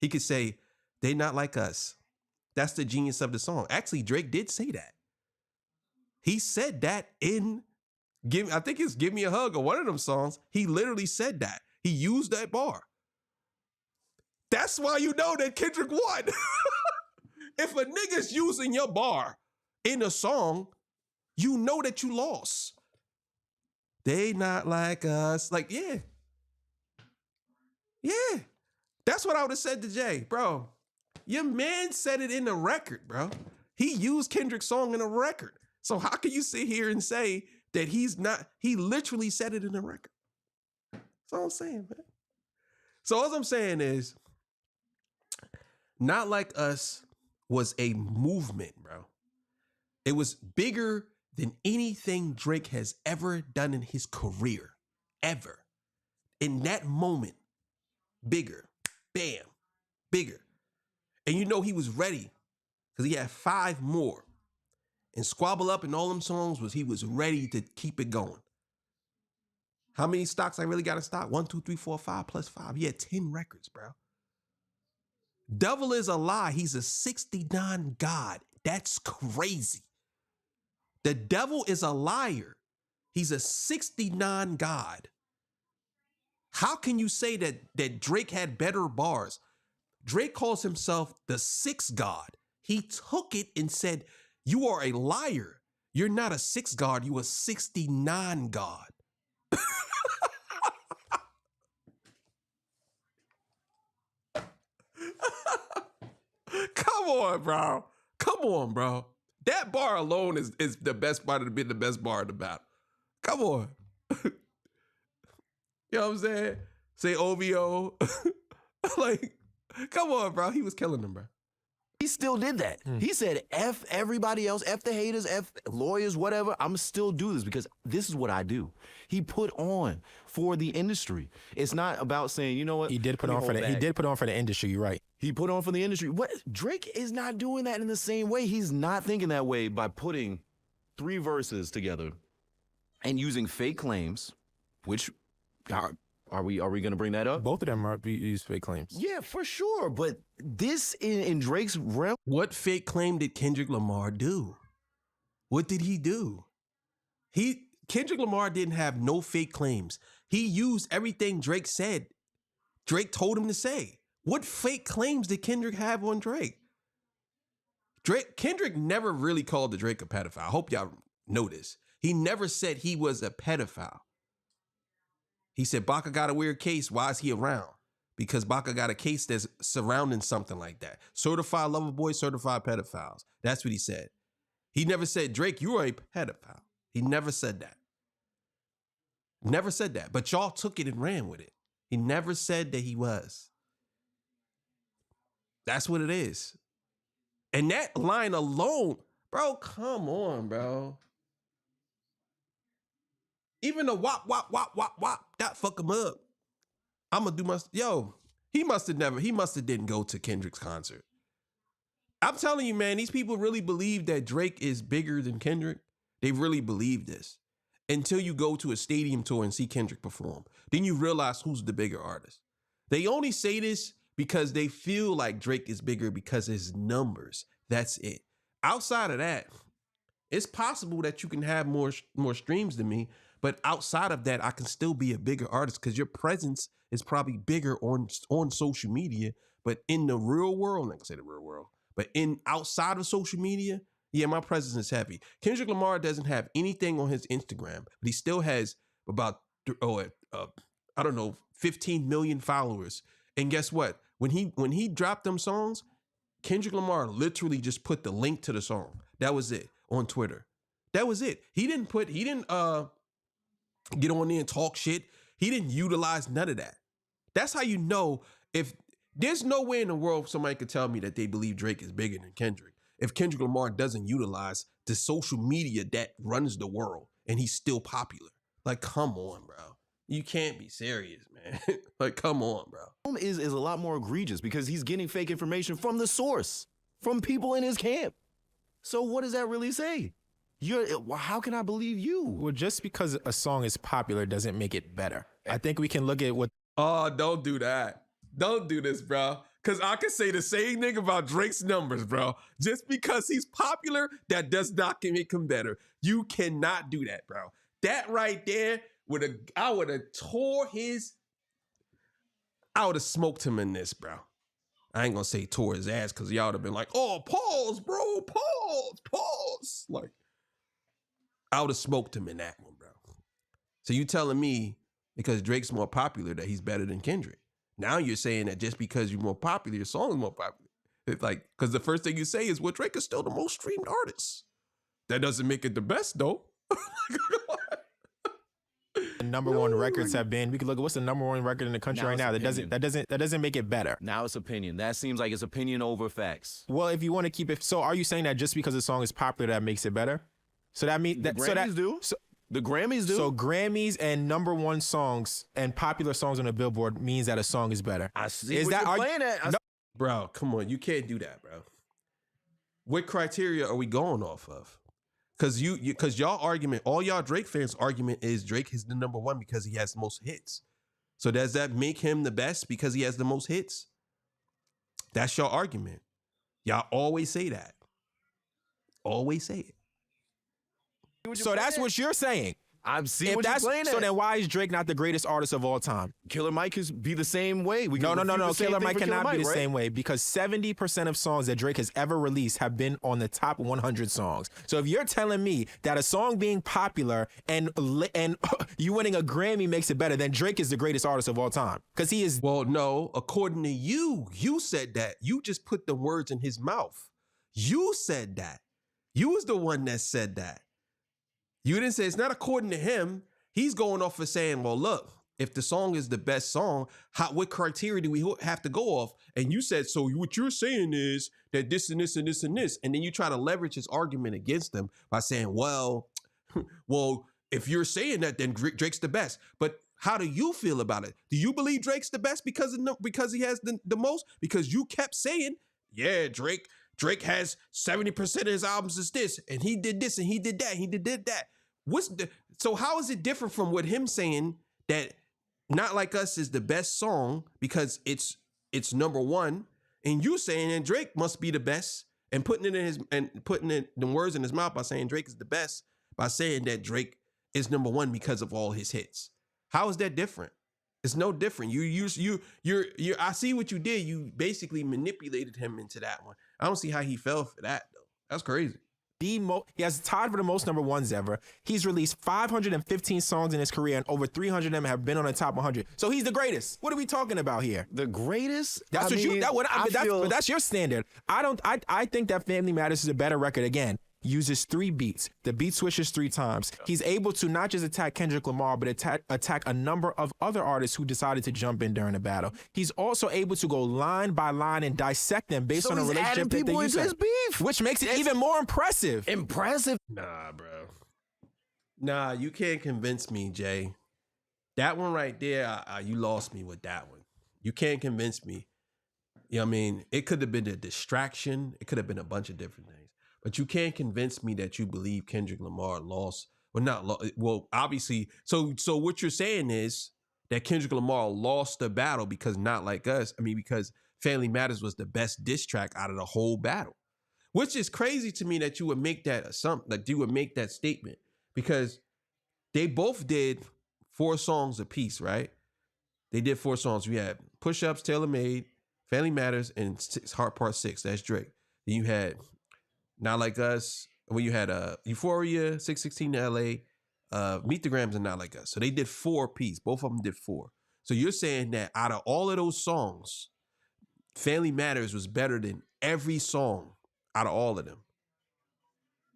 He could say, they're not like us. That's the genius of the song. Actually, Drake did say that. He said that in, I think it's Give Me a Hug or one of them songs. He literally said that. He used that bar. That's why you know that Kendrick won. If a nigga's using your bar in a song, you know that you lost. They not like us. Like, yeah. Yeah. That's what I would have said to Jay. Bro, your man said it in the record, bro. He used Kendrick's song in a record. So how can you sit here and say that he's not, he literally said it in the record. That's all I'm saying, man. So all I'm saying is, Not Like Us was a movement, bro. It was bigger than anything Drake has ever done in his career. Ever. In that moment, bigger. Bam. Bigger. And you know he was ready because he had 5 more. And Squabble Up and all them songs he was ready to keep it going. How many stocks I really got to stock? 1, 2, 3, 4, 5 plus 5. He had 10 records, bro. Devil Is a Lie. He's a 69 God. That's crazy. The devil is a liar. He's a 69 God. How can you say that Drake had better bars? Drake calls himself the 6th God. He took it and said, You are a liar. You're not a 6 God, you a 69 God. Come on, bro. Come on, bro. That bar alone is the best part of the bit, the best bar of the battle. Come on. You know what I'm saying? Say OVO. Like, come on, bro. He was killing them, bro. He still did that. He said, F everybody else, F the haters, F lawyers, whatever. I'm still do this because this is what I do. He put on for the industry. It's not about saying, you know what? He did put on for the. He did put on for the industry. You're right. He put on for the industry. What Drake is not doing that in the same way. He's not thinking that way by putting 3 verses together and using fake claims, which are we going to bring that up? Both of them are use fake claims. Yeah, for sure. But this in Drake's realm. What fake claim did Kendrick Lamar do? What did he do? Kendrick Lamar didn't have no fake claims. He used everything Drake said. Drake told him to say. What fake claims did Kendrick have on Drake? Kendrick never really called the Drake a pedophile. I hope y'all know this. He never said he was a pedophile. He said, Baca got a weird case. Why is he around? Because Baca got a case that's surrounding something like that. Certified lover boys, certified pedophiles. That's what he said. He never said, Drake, you are a pedophile. He never said that. Never said that. But y'all took it and ran with it. He never said that he was. That's what it is. And that line alone, bro, come on, bro. Even the wop, wop, wop, wop, wop, that fuck him up. I'm gonna do my, he must have didn't go to Kendrick's concert. I'm telling you, man, these people really believe that Drake is bigger than Kendrick. They really believe this until you go to a stadium tour and see Kendrick perform. Then you realize who's the bigger artist. They only say this because they feel like Drake is bigger because of his numbers. That's it. Outside of that, it's possible that you can have more streams than me, but outside of that, I can still be a bigger artist because your presence is probably bigger on social media. But in the real world, I'm not gonna say the real world, but outside of social media, yeah, my presence is heavy. Kendrick Lamar doesn't have anything on his Instagram, but he still has about 15 million followers. And guess what? When he dropped them songs, Kendrick Lamar literally just put the link to the song. That was it on Twitter. That was it. He didn't get on there and talk shit. He didn't utilize none of that. That's how you know if there's no way in the world somebody could tell me that they believe Drake is bigger than Kendrick. If Kendrick Lamar doesn't utilize the social media that runs the world and he's still popular. Like, come on, bro. You can't be serious, man. Like, come on, bro. Is a lot more egregious because he's getting fake information from the source, from people in his camp. So what does that really say? How can I believe you? Well, just because a song is popular doesn't make it better. I think we can look at what. Oh, don't do that. Don't do this, bro. Because I can say the same thing about Drake's numbers, bro. Just because he's popular, that does not make him better. You cannot do that, bro. That right there, I would have smoked him in this, bro. I ain't gonna say tore his ass because y'all would have been like, oh, pause, bro, pause. Like, I would have smoked him in that one, bro. So you telling me because Drake's more popular that he's better than Kendrick? Now you're saying that just because you're more popular, your song is more popular. It's like, because the first thing you say is, well, Drake is still the most streamed artist. That doesn't make it the best, though. The number one records have been. We could look at what's the number one record in the country right now. That doesn't make it better. Now it's opinion. That seems like it's opinion over facts. Well, if you want to keep it, so are you saying that just because a song is popular that makes it better? So that means that the Grammys do. So Grammys and number one songs and popular songs on the Billboard means that a song is better. I see. Is that playing at? Bro, come on, you can't do that, bro. What criteria are we going off of? Because y'all argument, all y'all Drake fans' argument is Drake is the number one because he has the most hits. So does that make him the best because he has the most hits? That's your argument. Y'all always say that. Always say it. So that's what you're saying. I see If what you're that's playing so, at. then why is Drake not the greatest artist of all time? Killer Mike is be the same way. We No. can refute the same Killer thing Mike for Killer cannot be Mike, the right? same way because 70% of songs that Drake has ever released have been on the top 100 songs. So if you're telling me that a song being popular and you winning a Grammy makes it better, then Drake is the greatest artist of all time because he is. Well, no, according to you said that. You just put the words in his mouth. You said that. You was the one that said that. You didn't say it's not according to him. He's going off of saying, well, look, if the song is the best song, what criteria do we have to go off? And you said, so what you're saying is that this and this and this and this. And then you try to leverage his argument against him by saying, well, if you're saying that, then Drake's the best. But how do you feel about it? Do you believe Drake's the best because he has the most? Because you kept saying, yeah, Drake has 70% of his albums is this, and he did this, and he did that, he did that. So how is it different from what him saying that Not Like Us is the best song because it's number one, and you saying that Drake must be the best, and putting the words in his mouth by saying Drake is the best by saying that Drake is number one because of all his hits? How is that different? It's no different. I see what you did. You basically manipulated him into that one. I don't see how he fell for that though. That's crazy. He has tied for the most number ones ever. He's released 515 songs in his career, and over 300 of them have been on the top 100. So he's the greatest. What are we talking about here? The greatest? That's that's your standard. I think that Family Matters is a better record. Again, uses 3 beats. The beat switches 3 times. He's able to not just attack Kendrick Lamar, but attack a number of other artists who decided to jump in during the battle. He's also able to go line by line and dissect them based on a relationship that they use, his beef, which makes it even more impressive. Nah, bro. Nah, you can't convince me, Jay. That one right there, you lost me with that one. You can't convince me. You know what I mean? It could have been a distraction. It could have been a bunch of different things. But you can't convince me that you believe Kendrick Lamar lost. Well, obviously. So what you're saying is that Kendrick Lamar lost the battle because because Family Matters was the best diss track out of the whole battle. Which is crazy to me that you would make that assumption, like you would make that statement, because they both did 4 songs apiece, right? They did 4 songs. We had Push Ups, Tailor Made, Family Matters, and Heart Part 6. That's Drake. Then you had Not Like Us. Well, you had Euphoria, 616 to LA, Meet the Grams, and Not Like Us. So they did 4 apiece. Both of them did 4. So you're saying that out of all of those songs, Family Matters was better than every song out of all of them.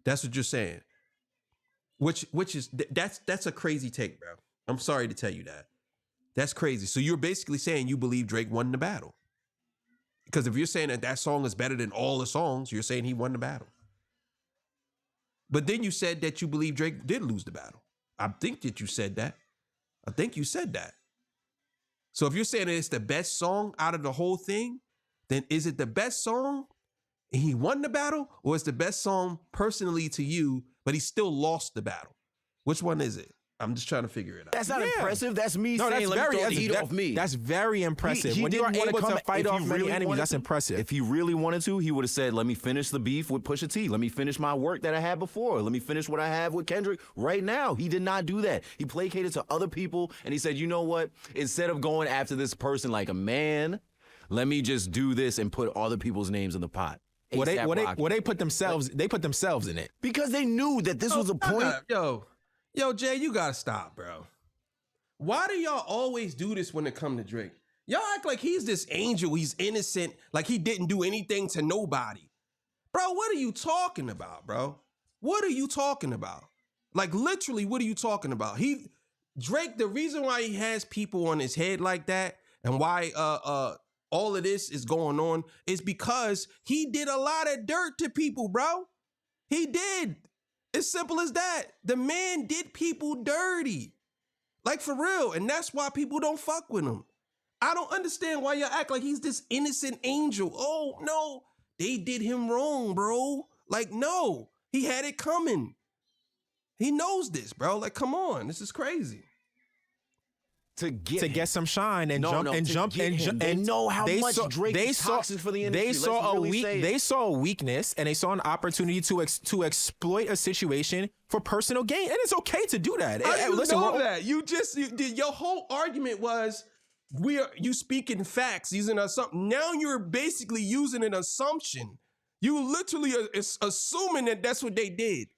That's what you're saying. Which is that's a crazy take, bro. I'm sorry to tell you that. That's crazy. So you're basically saying you believe Drake won the battle. Because if you're saying that song is better than all the songs, you're saying he won the battle. But then you said that you believe Drake did lose the battle. I think that you said that. I think you said that. So if you're saying that it's the best song out of the whole thing, then is it the best song and he won the battle? Or is the best song personally to you, but he still lost the battle? Which one is it? I'm just trying to figure it out. That's not impressive. That's me saying, let me throw the heat off me. That's very impressive. He when you are didn't able wanna to fight if off he many really enemies, wanted that's to. impressive. If he really wanted to, he would have said, let me finish the beef with Pusha T. Let me finish my work that I had before. Let me finish what I have with Kendrick right now. He did not do that. He placated to other people, and he said, you know what? Instead of going after this person like a man, let me just do this and put other people's names in the pot. They put themselves in it. Because they knew that this was a point. Yo, Jay, you gotta stop, bro. Why do y'all always do this when it comes to Drake? Y'all act like he's this angel, he's innocent, like he didn't do anything to nobody. Bro, what are you talking about, bro? What are you talking about? Like, literally, what are you talking about? Drake, the reason why he has people on his head like that and why all of this is going on is because he did a lot of dirt to people, bro. He did. It's simple as that. The man did people dirty. Like, for real. And that's why people don't fuck with him. I don't understand why y'all act like he's this innocent angel. Oh, no. They did him wrong, bro. Like, no. He had it coming. He knows this, bro. Like, come on. This is crazy. to get some shine and No, to get him. They know how much Drake is toxic for the industry. They saw a weakness and they saw an opportunity to exploit a situation for personal gain, and it's okay to do that. How do you know that? Your whole argument was you speaking facts using something. Now you're basically using an assumption. You literally assuming that that's what they did.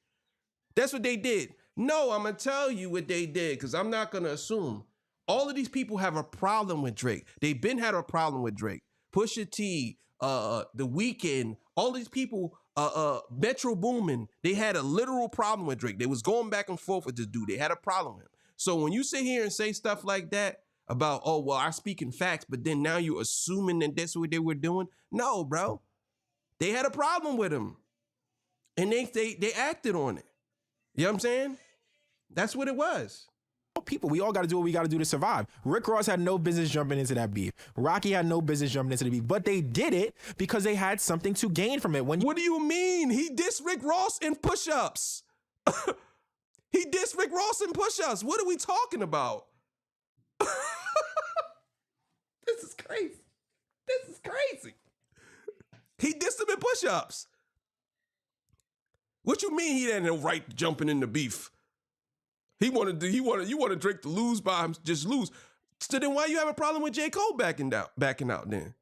That's what they did. No, I'm gonna tell you what they did because I'm not gonna assume. All of these people have a problem with Drake. They've been had a problem with Drake. Pusha T, The Weeknd, all these people, Metro Boomin, they had a literal problem with Drake. They was going back and forth with this dude. They had a problem with him. So when you sit here and say stuff like that about, oh, well, I'm speaking facts, but then now you're assuming that that's what they were doing. No, bro. They had a problem with him. And they acted on it. You know what I'm saying? That's what it was. People, we all got to do what we got to do to survive. Rick Ross had no business jumping into that beef. Rocky had no business jumping into the beef, but they did it because they had something to gain from it. What do you mean? He dissed Rick Ross in push-ups. He dissed Rick Ross in push-ups. What are we talking about? This is crazy. This is crazy. He dissed him in push-ups. What you mean he had no right jumping in the beef? You wanted Drake to lose by him, just lose. So then why you have a problem with J. Cole backing out then?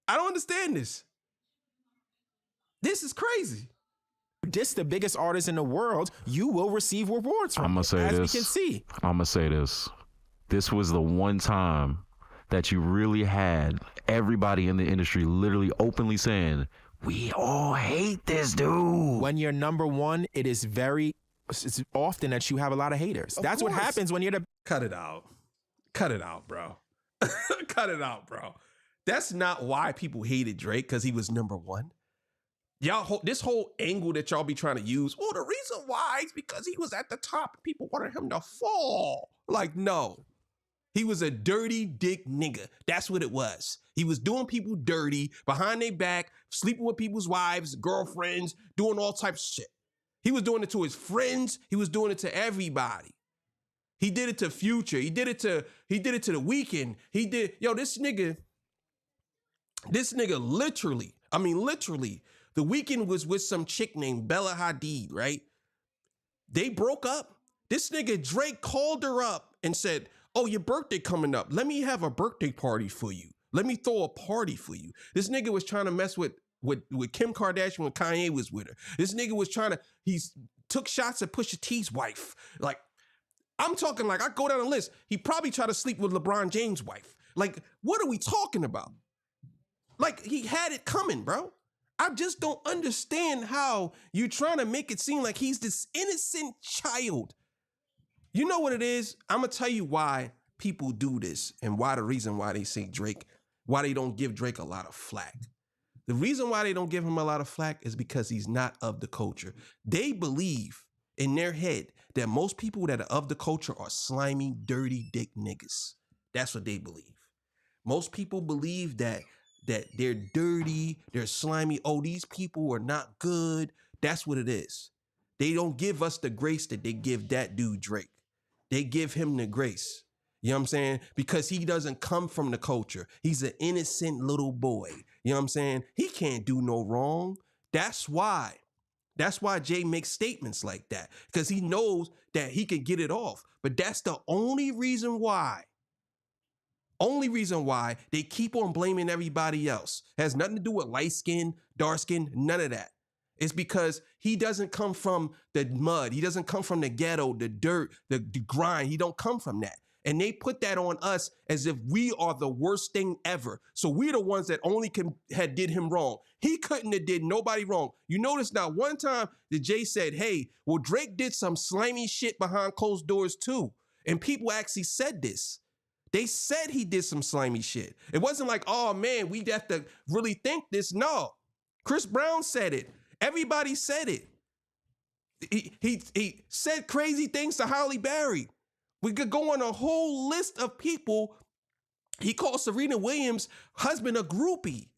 I don't understand this. This is crazy. Diss the biggest artist in the world, you will receive rewards from it, as we can see. I'm gonna say this. This was the one time that you really had everybody in the industry literally openly saying, we all hate this dude. When you're number one, it's often that you have a lot of haters. That's what happens when you're the... Cut it out. Cut it out, bro. Cut it out, bro. That's not why people hated Drake, because he was number one. Y'all, this whole angle that y'all be trying to use, well, the reason why is because he was at the top. People wanted him to fall. Like, no. He was a dirty dick nigga. That's what it was. He was doing people dirty, behind their back, sleeping with people's wives, girlfriends, doing all types of shit. He was doing it to his friends. He was doing it to everybody. He did it to Future. He did it to The Weeknd. This nigga literally, The Weeknd was with some chick named Bella Hadid, right? They broke up. This nigga Drake called her up and said, oh, your birthday coming up. Let me have a birthday party for you. Let me throw a party for you. This nigga was trying to mess with Kim Kardashian when Kanye was with her. This nigga was he took shots at Pusha T's wife. Like, I'm talking like, I go down the list. He probably tried to sleep with LeBron James' wife. Like, what are we talking about? Like, he had it coming, bro. I just don't understand how you're trying to make it seem like he's this innocent child. You know what it is? I'm going to tell you why people do this and why the reason why they say Drake, why they don't give Drake a lot of flack. The reason why they don't give him a lot of flack is because he's not of the culture. They believe in their head that most people that are of the culture are slimy, dirty dick niggas. That's what they believe. Most people believe that they're dirty, they're slimy. Oh, these people are not good. That's what it is. They don't give us the grace that they give that dude Drake. They give him the grace. You know what I'm saying? Because he doesn't come from the culture. He's an innocent little boy. You know what I'm saying? He can't do no wrong. That's why Jay makes statements like that, because he knows that he can get it off. But that's the only reason why they keep on blaming everybody else. It has nothing to do with light skin, dark skin, none of that. It's because he doesn't come from the mud. He doesn't come from the ghetto, the dirt, the grind. He don't come from that. And they put that on us as if we are the worst thing ever. So we're the ones that only had did him wrong. He couldn't have did nobody wrong. You notice now, one time that Jay said, hey, well, Drake did some slimy shit behind closed doors too. And people actually said this. They said he did some slimy shit. It wasn't like, oh man, we have to really think this. No, Chris Brown said it. Everybody said it. He said crazy things to Halle Berry. We could go on a whole list of people. He called Serena Williams' husband a groupie.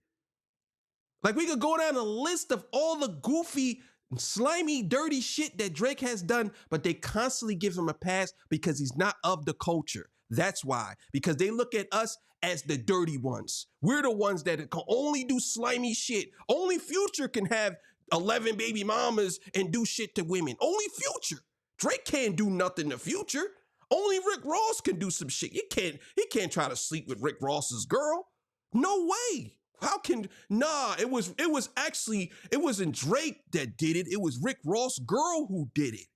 Like, we could go down a list of all the goofy slimy, dirty shit that Drake has done, but they constantly give him a pass because he's not of the culture. That's why. Because they look at us as the dirty ones. We're the ones that can only do slimy shit. Only Future can have 11 baby mamas and do shit to women. Only Future. Drake can't do nothing to Future. Only Rick Ross can do some shit. He can't try to sleep with Rick Ross's girl. No way. How can, it wasn't Drake that did it. It was Rick Ross' girl who did it.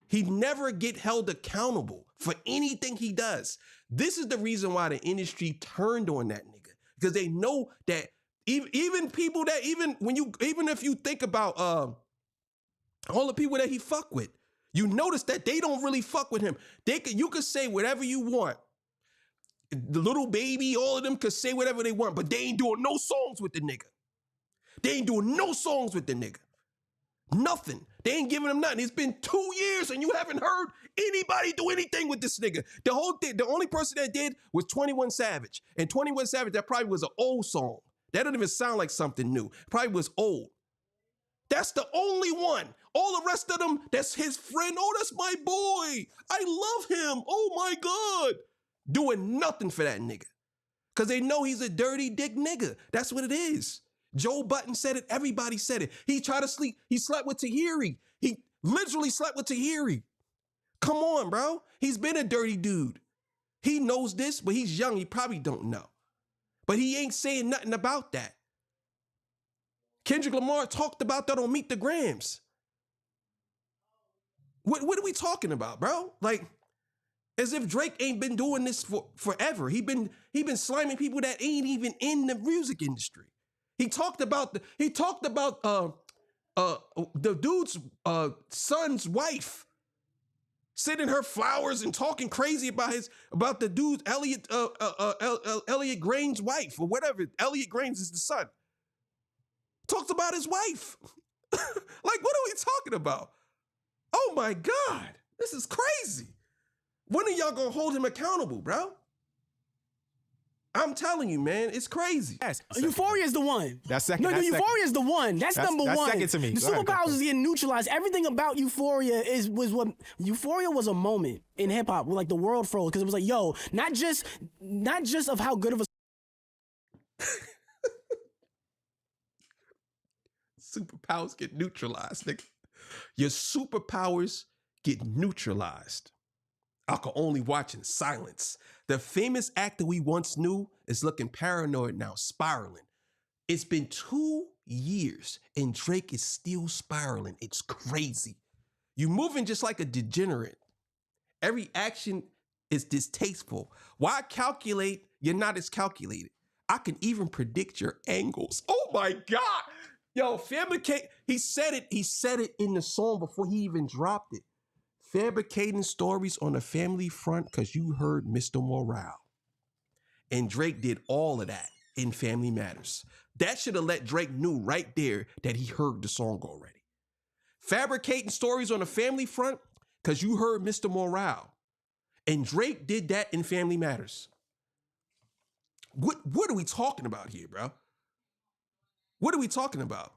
He'd never get held accountable for anything he does. This is the reason why the industry turned on that nigga. Because they know that even people that, even if you think about all the people that he fuck with, you notice that they don't really fuck with him. You could say whatever you want. The little baby, all of them could say whatever they want, but they ain't doing no songs with the nigga. They ain't doing no songs with the nigga. Nothing. They ain't giving him nothing. It's been 2 years and you haven't heard anybody do anything with this nigga. The whole thing, the only person that did was 21 Savage. And 21 Savage, that probably was an old song. That doesn't even sound like something new. Probably was old. That's the only one. All the rest of them, that's his friend. Oh, that's my boy. I love him. Oh my God. Doing nothing for that nigga. Because they know he's a dirty dick nigga. That's what it is. Joe Budden said it. Everybody said it. He tried to sleep. He slept with Tahiri. He literally slept with Tahiri. Come on, bro. He's been a dirty dude. He knows this, but he's young. He probably don't know. But he ain't saying nothing about that. Kendrick Lamar talked about that on Meet the Grams. What are we talking about, bro? Like, as if Drake ain't been doing this for forever. He been sliming people that ain't even in the music industry. He talked about the dude's son's wife sending her flowers and talking crazy about the dude Elliot Grain's wife or whatever. Elliot Grain's is the son. Talks about his wife. Like, what are we talking about? Oh my God, this is crazy. When are y'all gonna hold him accountable, bro? I'm telling you, man, it's crazy. Yes. Euphoria is the one. That's second. No, that's Euphoria is the one. That's number that's one. second to me. The Go ahead, superpowers go. is getting neutralized. Everything about Euphoria Euphoria was a moment in hip hop where like the world froze because it was like, yo, not just of how good of a Superpowers get neutralized, nigga. Your superpowers get neutralized. I can only watch in silence. The famous actor we once knew is looking paranoid now, spiraling. It's been 2 years and Drake is still spiraling. It's crazy. You're moving just like a degenerate. Every action is distasteful. Why calculate? You're not as calculated. I can even predict your angles. Oh my God. Yo, fabricate. He said it in the song before he even dropped it. Fabricating stories on the family front because you heard Mr. Morale. And Drake did all of that in Family Matters. That should have let Drake knew right there that he heard the song already. Fabricating stories on the family front because you heard Mr. Morale. And Drake did that in Family Matters. What are we talking about here, bro? What are we talking about?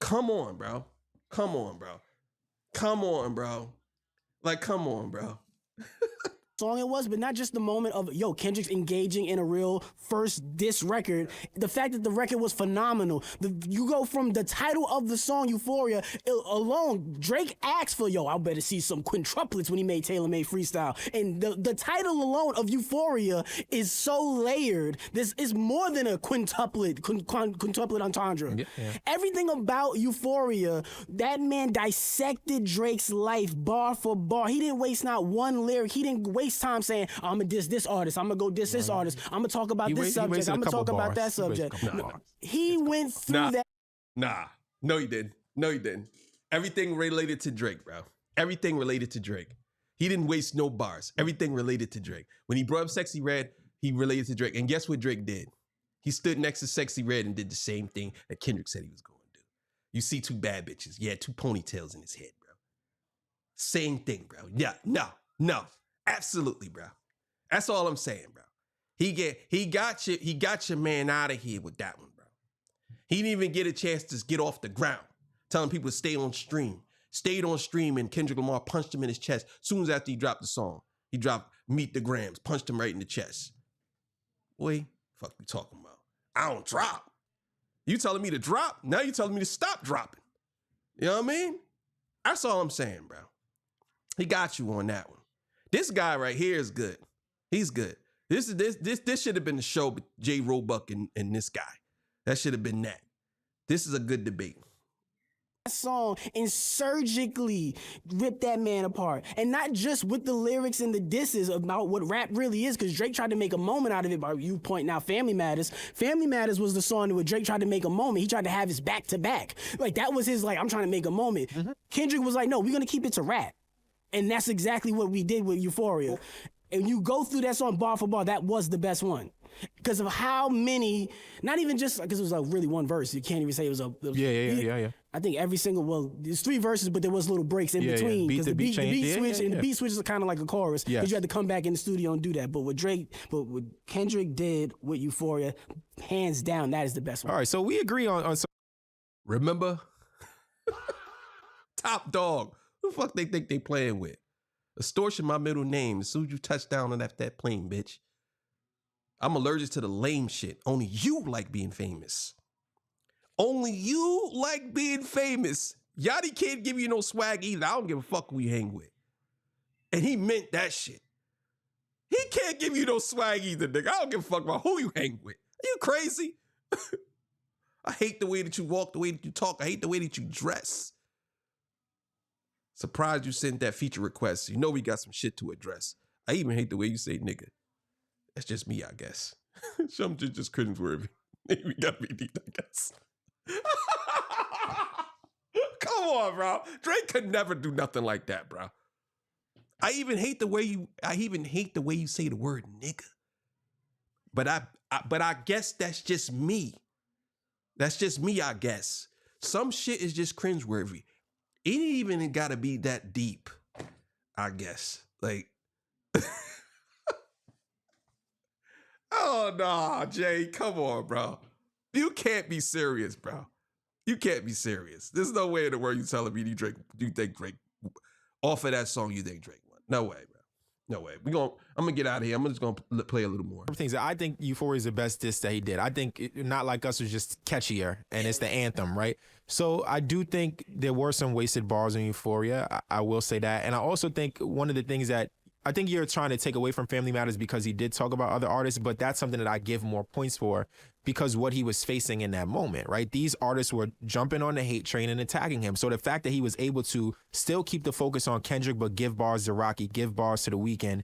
Come on, bro. Come on, bro. Come on, bro. Like, come on, bro. song it was, but not just the moment of, yo, Kendrick's engaging in a real first diss record. The fact that the record was phenomenal. You go from the title of the song, Euphoria, alone, Drake asked for, yo, I better see some quintuplets when he made Taylor Made Freestyle. And the title alone of Euphoria is so layered. This is more than a quintuplet entendre. Yeah. Everything about Euphoria, that man dissected Drake's life bar for bar. He didn't waste not one lyric. He didn't waste time saying, I'm gonna diss this artist, I'm gonna go diss this artist, I'm gonna talk about this subject, I'm gonna talk about that subject. He went through that. No, he didn't. No, he didn't. Everything related to Drake, bro. Everything related to Drake. He didn't waste no bars. Everything related to Drake. When he brought up Sexy Red, he related to Drake. And guess what Drake did? He stood next to Sexy Red and did the same thing that Kendrick said he was going to do. You see two bad bitches. He had two ponytails in his head, bro. Same thing, bro. Yeah, no. Absolutely, bro. That's all I'm saying, bro. He got your man out of here with that one, bro. He didn't even get a chance to get off the ground telling people to stay on stream. Stayed on stream, and Kendrick Lamar punched him in his chest. Soon as after he dropped the song, he dropped Meet the Grams, punched him right in the chest. Boy, fuck you talking about? I don't drop. You telling me to drop? Now you telling me to stop dropping. You know what I mean? That's all I'm saying, bro. He got you on that one. This guy right here is good. He's good. This should have been the show with J. Roebuck and this guy. That should have been that. This is a good debate. Song and surgically rip that man apart, and not just with the lyrics and the disses about what rap really is, because Drake tried to make a moment out of it by you pointing out Family Matters. Family Matters was the song where Drake tried to make a moment. He tried to have his back to back, like that was his, like, I'm trying to make a moment. Kendrick was like, no, we're gonna keep it to rap, and that's exactly what we did with Euphoria. And you go through that song bar for bar, that was the best one. Because of how many, not even just because it was like really one verse. You can't even say it was a. Yeah. I think every single, well, there's 3 verses, but there was little breaks in between. Because the beat switch, and the beat switch is kind of like a chorus. Because you had to come back in the studio and do that. But what Kendrick did with Euphoria, hands down, that is the best one. All right, so we agree on some. Remember? Top Dog. Who the fuck they think they playing with? Extortion, my middle name. As soon as you touch down and left that plane, bitch. I'm allergic to the lame shit. Only you like being famous. Only you like being famous. Yachty can't give you no swag either. I don't give a fuck who you hang with. And he meant that shit. He can't give you no swag either, nigga. I don't give a fuck about who you hang with. Are you crazy? I hate the way that you walk, the way that you talk. I hate the way that you dress. Surprised you sent that feature request. You know we got some shit to address. I even hate the way you say nigga. That's just me, I guess. Some just cringeworthy. We gotta be deep, I guess. Come on, bro. Drake could never do nothing like that, bro. I even hate the way you say the word nigga. But I guess that's just me. That's just me, I guess. Some shit is just cringeworthy. It ain't even gotta be that deep, I guess. Like, oh nah, Jay, come on, bro. You can't be serious, bro. You can't be serious. There's no way in the world you telling me you think Drake off of that song you think Drake won. No way, bro. No way. I'm gonna get out of here. I'm just gonna play a little more. Things that I think Euphoria is the best diss that he did. I think Not Like Us was just catchier, and it's the anthem, right? So I do think there were some wasted bars in Euphoria. I will say that, and I also think one of the things that I think you're trying to take away from Family Matters because he did talk about other artists, but that's something that I give more points for because what he was facing in that moment, right? These artists were jumping on the hate train and attacking him. So the fact that he was able to still keep the focus on Kendrick, but give bars to Rocky, give bars to The Weeknd,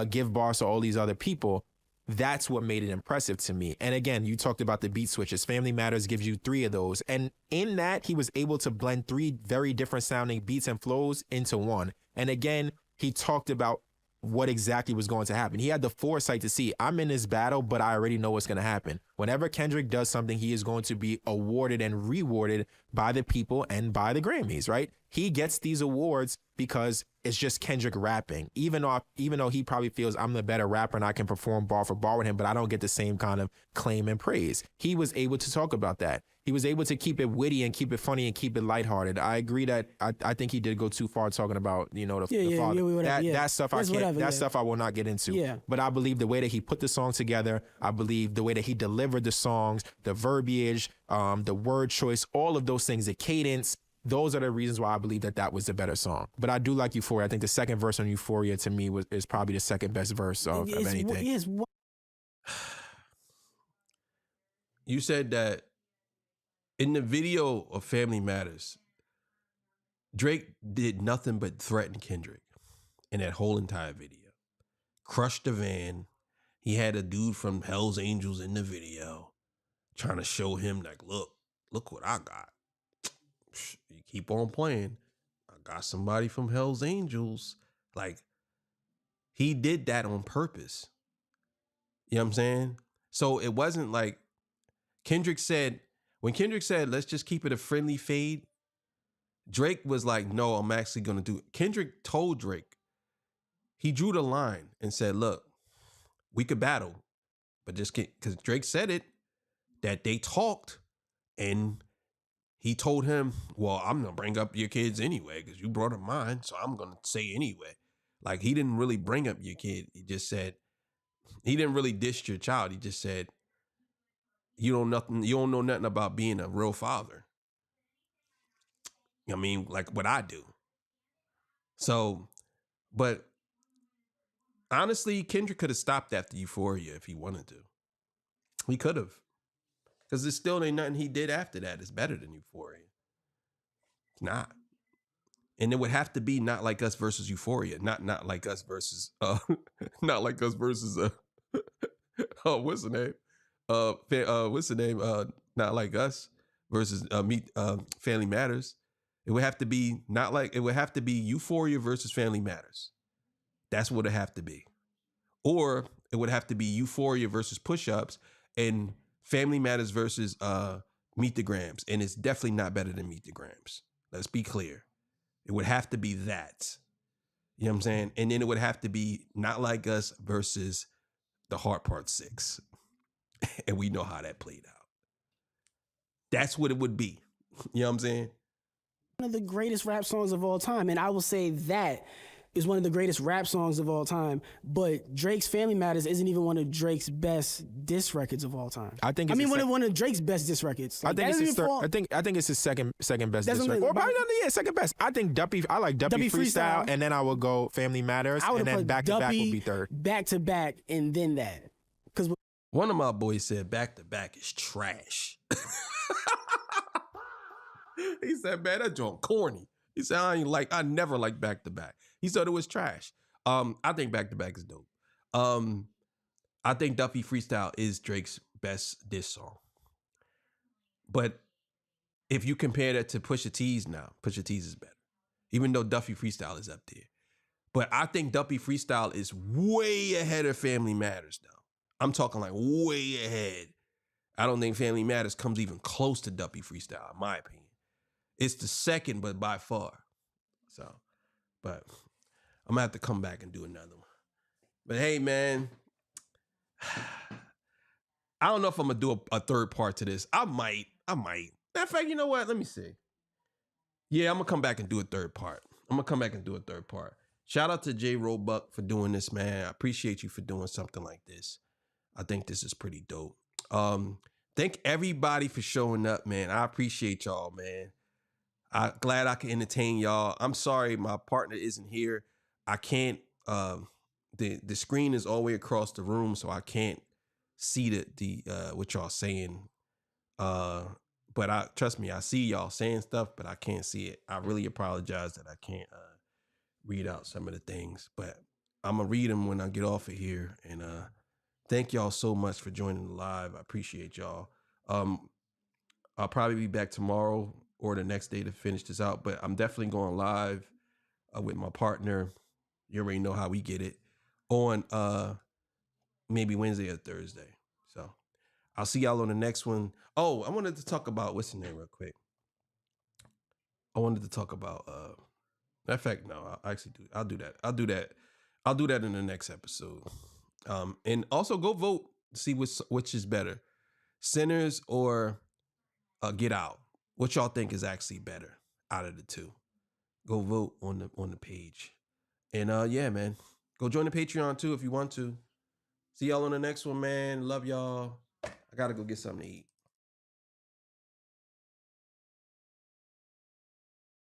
give bars to all these other people, that's what made it impressive to me. And again, you talked about the beat switches. Family Matters gives you 3 of those. And in that, he was able to blend 3 very different sounding beats and flows into one. And again, he talked about what exactly was going to happen. He had the foresight to see, I'm in this battle, but I already know what's going to happen. Whenever Kendrick does something, he is going to be awarded and rewarded by the people and by the Grammys, right? He gets these awards because it's just Kendrick rapping. Even though he probably feels I'm the better rapper and I can perform bar for bar with him, but I don't get the same kind of claim and praise. He was able to talk about that. He was able to keep it witty and keep it funny and keep it lighthearted. I agree that I think he did go too far talking about, the father. That stuff I can't. That stuff I will not get into. Yeah. But I believe the way that he put the song together, I believe the way that he delivered the songs, the verbiage, the word choice, all of those things, the cadence. Those are the reasons why I believe that was the better song. But I do like Euphoria. I think the second verse on Euphoria to me is probably the second best verse of anything. You said that in the video of Family Matters, Drake did nothing but threaten Kendrick in that whole entire video. Crushed the van. He had a dude from Hell's Angels in the video trying to show him like, look what I got. You keep on playing. I got somebody from Hell's Angels. Like, he did that on purpose. You know what I'm saying? So it wasn't like when Kendrick said, let's just keep it a friendly fade, Drake was like, no, I'm actually going to do it. Kendrick told Drake, he drew the line and said, look, we could battle, but just because Drake said it, that they talked and he told him, well, I'm gonna bring up your kids anyway, because you brought up mine, so I'm gonna say anyway. Like, he didn't really bring up your kid. He just said, he didn't really diss your child. He just said, you don't know nothing about being a real father. I mean, like what I do. So, but honestly, Kendrick could have stopped after Euphoria if he wanted to. He could have. Because there still ain't nothing he did after that is better than Euphoria. It's not. And it would have to be Not Like Us versus Euphoria, not Like Us versus Not Like Us versus what's the name? What's the name? Not Like Us versus Family Matters. It would have to be it would have to be Euphoria versus Family Matters. That's what it have to be. Or it would have to be Euphoria versus Push Ups and Family Matters versus Meet the Grams. And it's definitely not better than Meet the Grams. Let's be clear. It would have to be that. You know what I'm saying? And then it would have to be Not Like Us versus The Heart Part 6. And we know how that played out. That's what it would be. You know what I'm saying? One of the greatest rap songs of all time. And I will say that is one of the greatest rap songs of all time. But Drake's Family Matters isn't even one of Drake's best diss records of all time. I think. One of Drake's best diss records. Like, I think it's his I think it's his second best diss record. Or probably second best. I think Duppy. I like Duppy Freestyle, and then I would go Family Matters, and then Back to Back would be third. Back to Back, and then that. Because one of my boys said Back to Back is trash. He said, man, that joint corny. He said, I never liked Back to Back. He said it was trash. I think Back to Back is dope. I think Duppy Freestyle is Drake's best diss song. But if you compare that to Pusha T's now, Pusha T's is better. Even though Duppy Freestyle is up there. But I think Duppy Freestyle is way ahead of Family Matters now. I'm talking like way ahead. I don't think Family Matters comes even close to Duppy Freestyle, in my opinion. It's the second, but by far. So, but I'm gonna have to come back and do another one. But hey, man, I don't know if I'm gonna do a third part to this. I might. Matter of fact, you know what? Let me see. Yeah, I'm gonna come back and do a third part. Shout out to J. Roebuck for doing this, man. I appreciate you for doing something like this. I think this is pretty dope. Thank everybody for showing up, man. I appreciate y'all, man. I'm glad I can entertain y'all. I'm sorry my partner isn't here. I can't, the screen is all the way across the room, so I can't see the what y'all saying. But trust me, I see y'all saying stuff, but I can't see it. I really apologize that I can't read out some of the things, but I'm gonna read them when I get off of here. And thank y'all so much for joining the live. I appreciate y'all. I'll probably be back tomorrow or the next day to finish this out, but I'm definitely going live with my partner. You already know how we get it on maybe Wednesday or Thursday. So I'll see y'all on the next one. Oh, I wanted to talk about what's the name real quick. I wanted to talk about matter of fact, no, I actually do. I'll do that in the next episode. And also go vote to see which is better, Sinners or Get Out. What y'all think is actually better out of the two? Go vote on the page. And yeah, man, go join the Patreon too if you want to. See y'all on the next one, man. Love y'all. I gotta go get something to eat.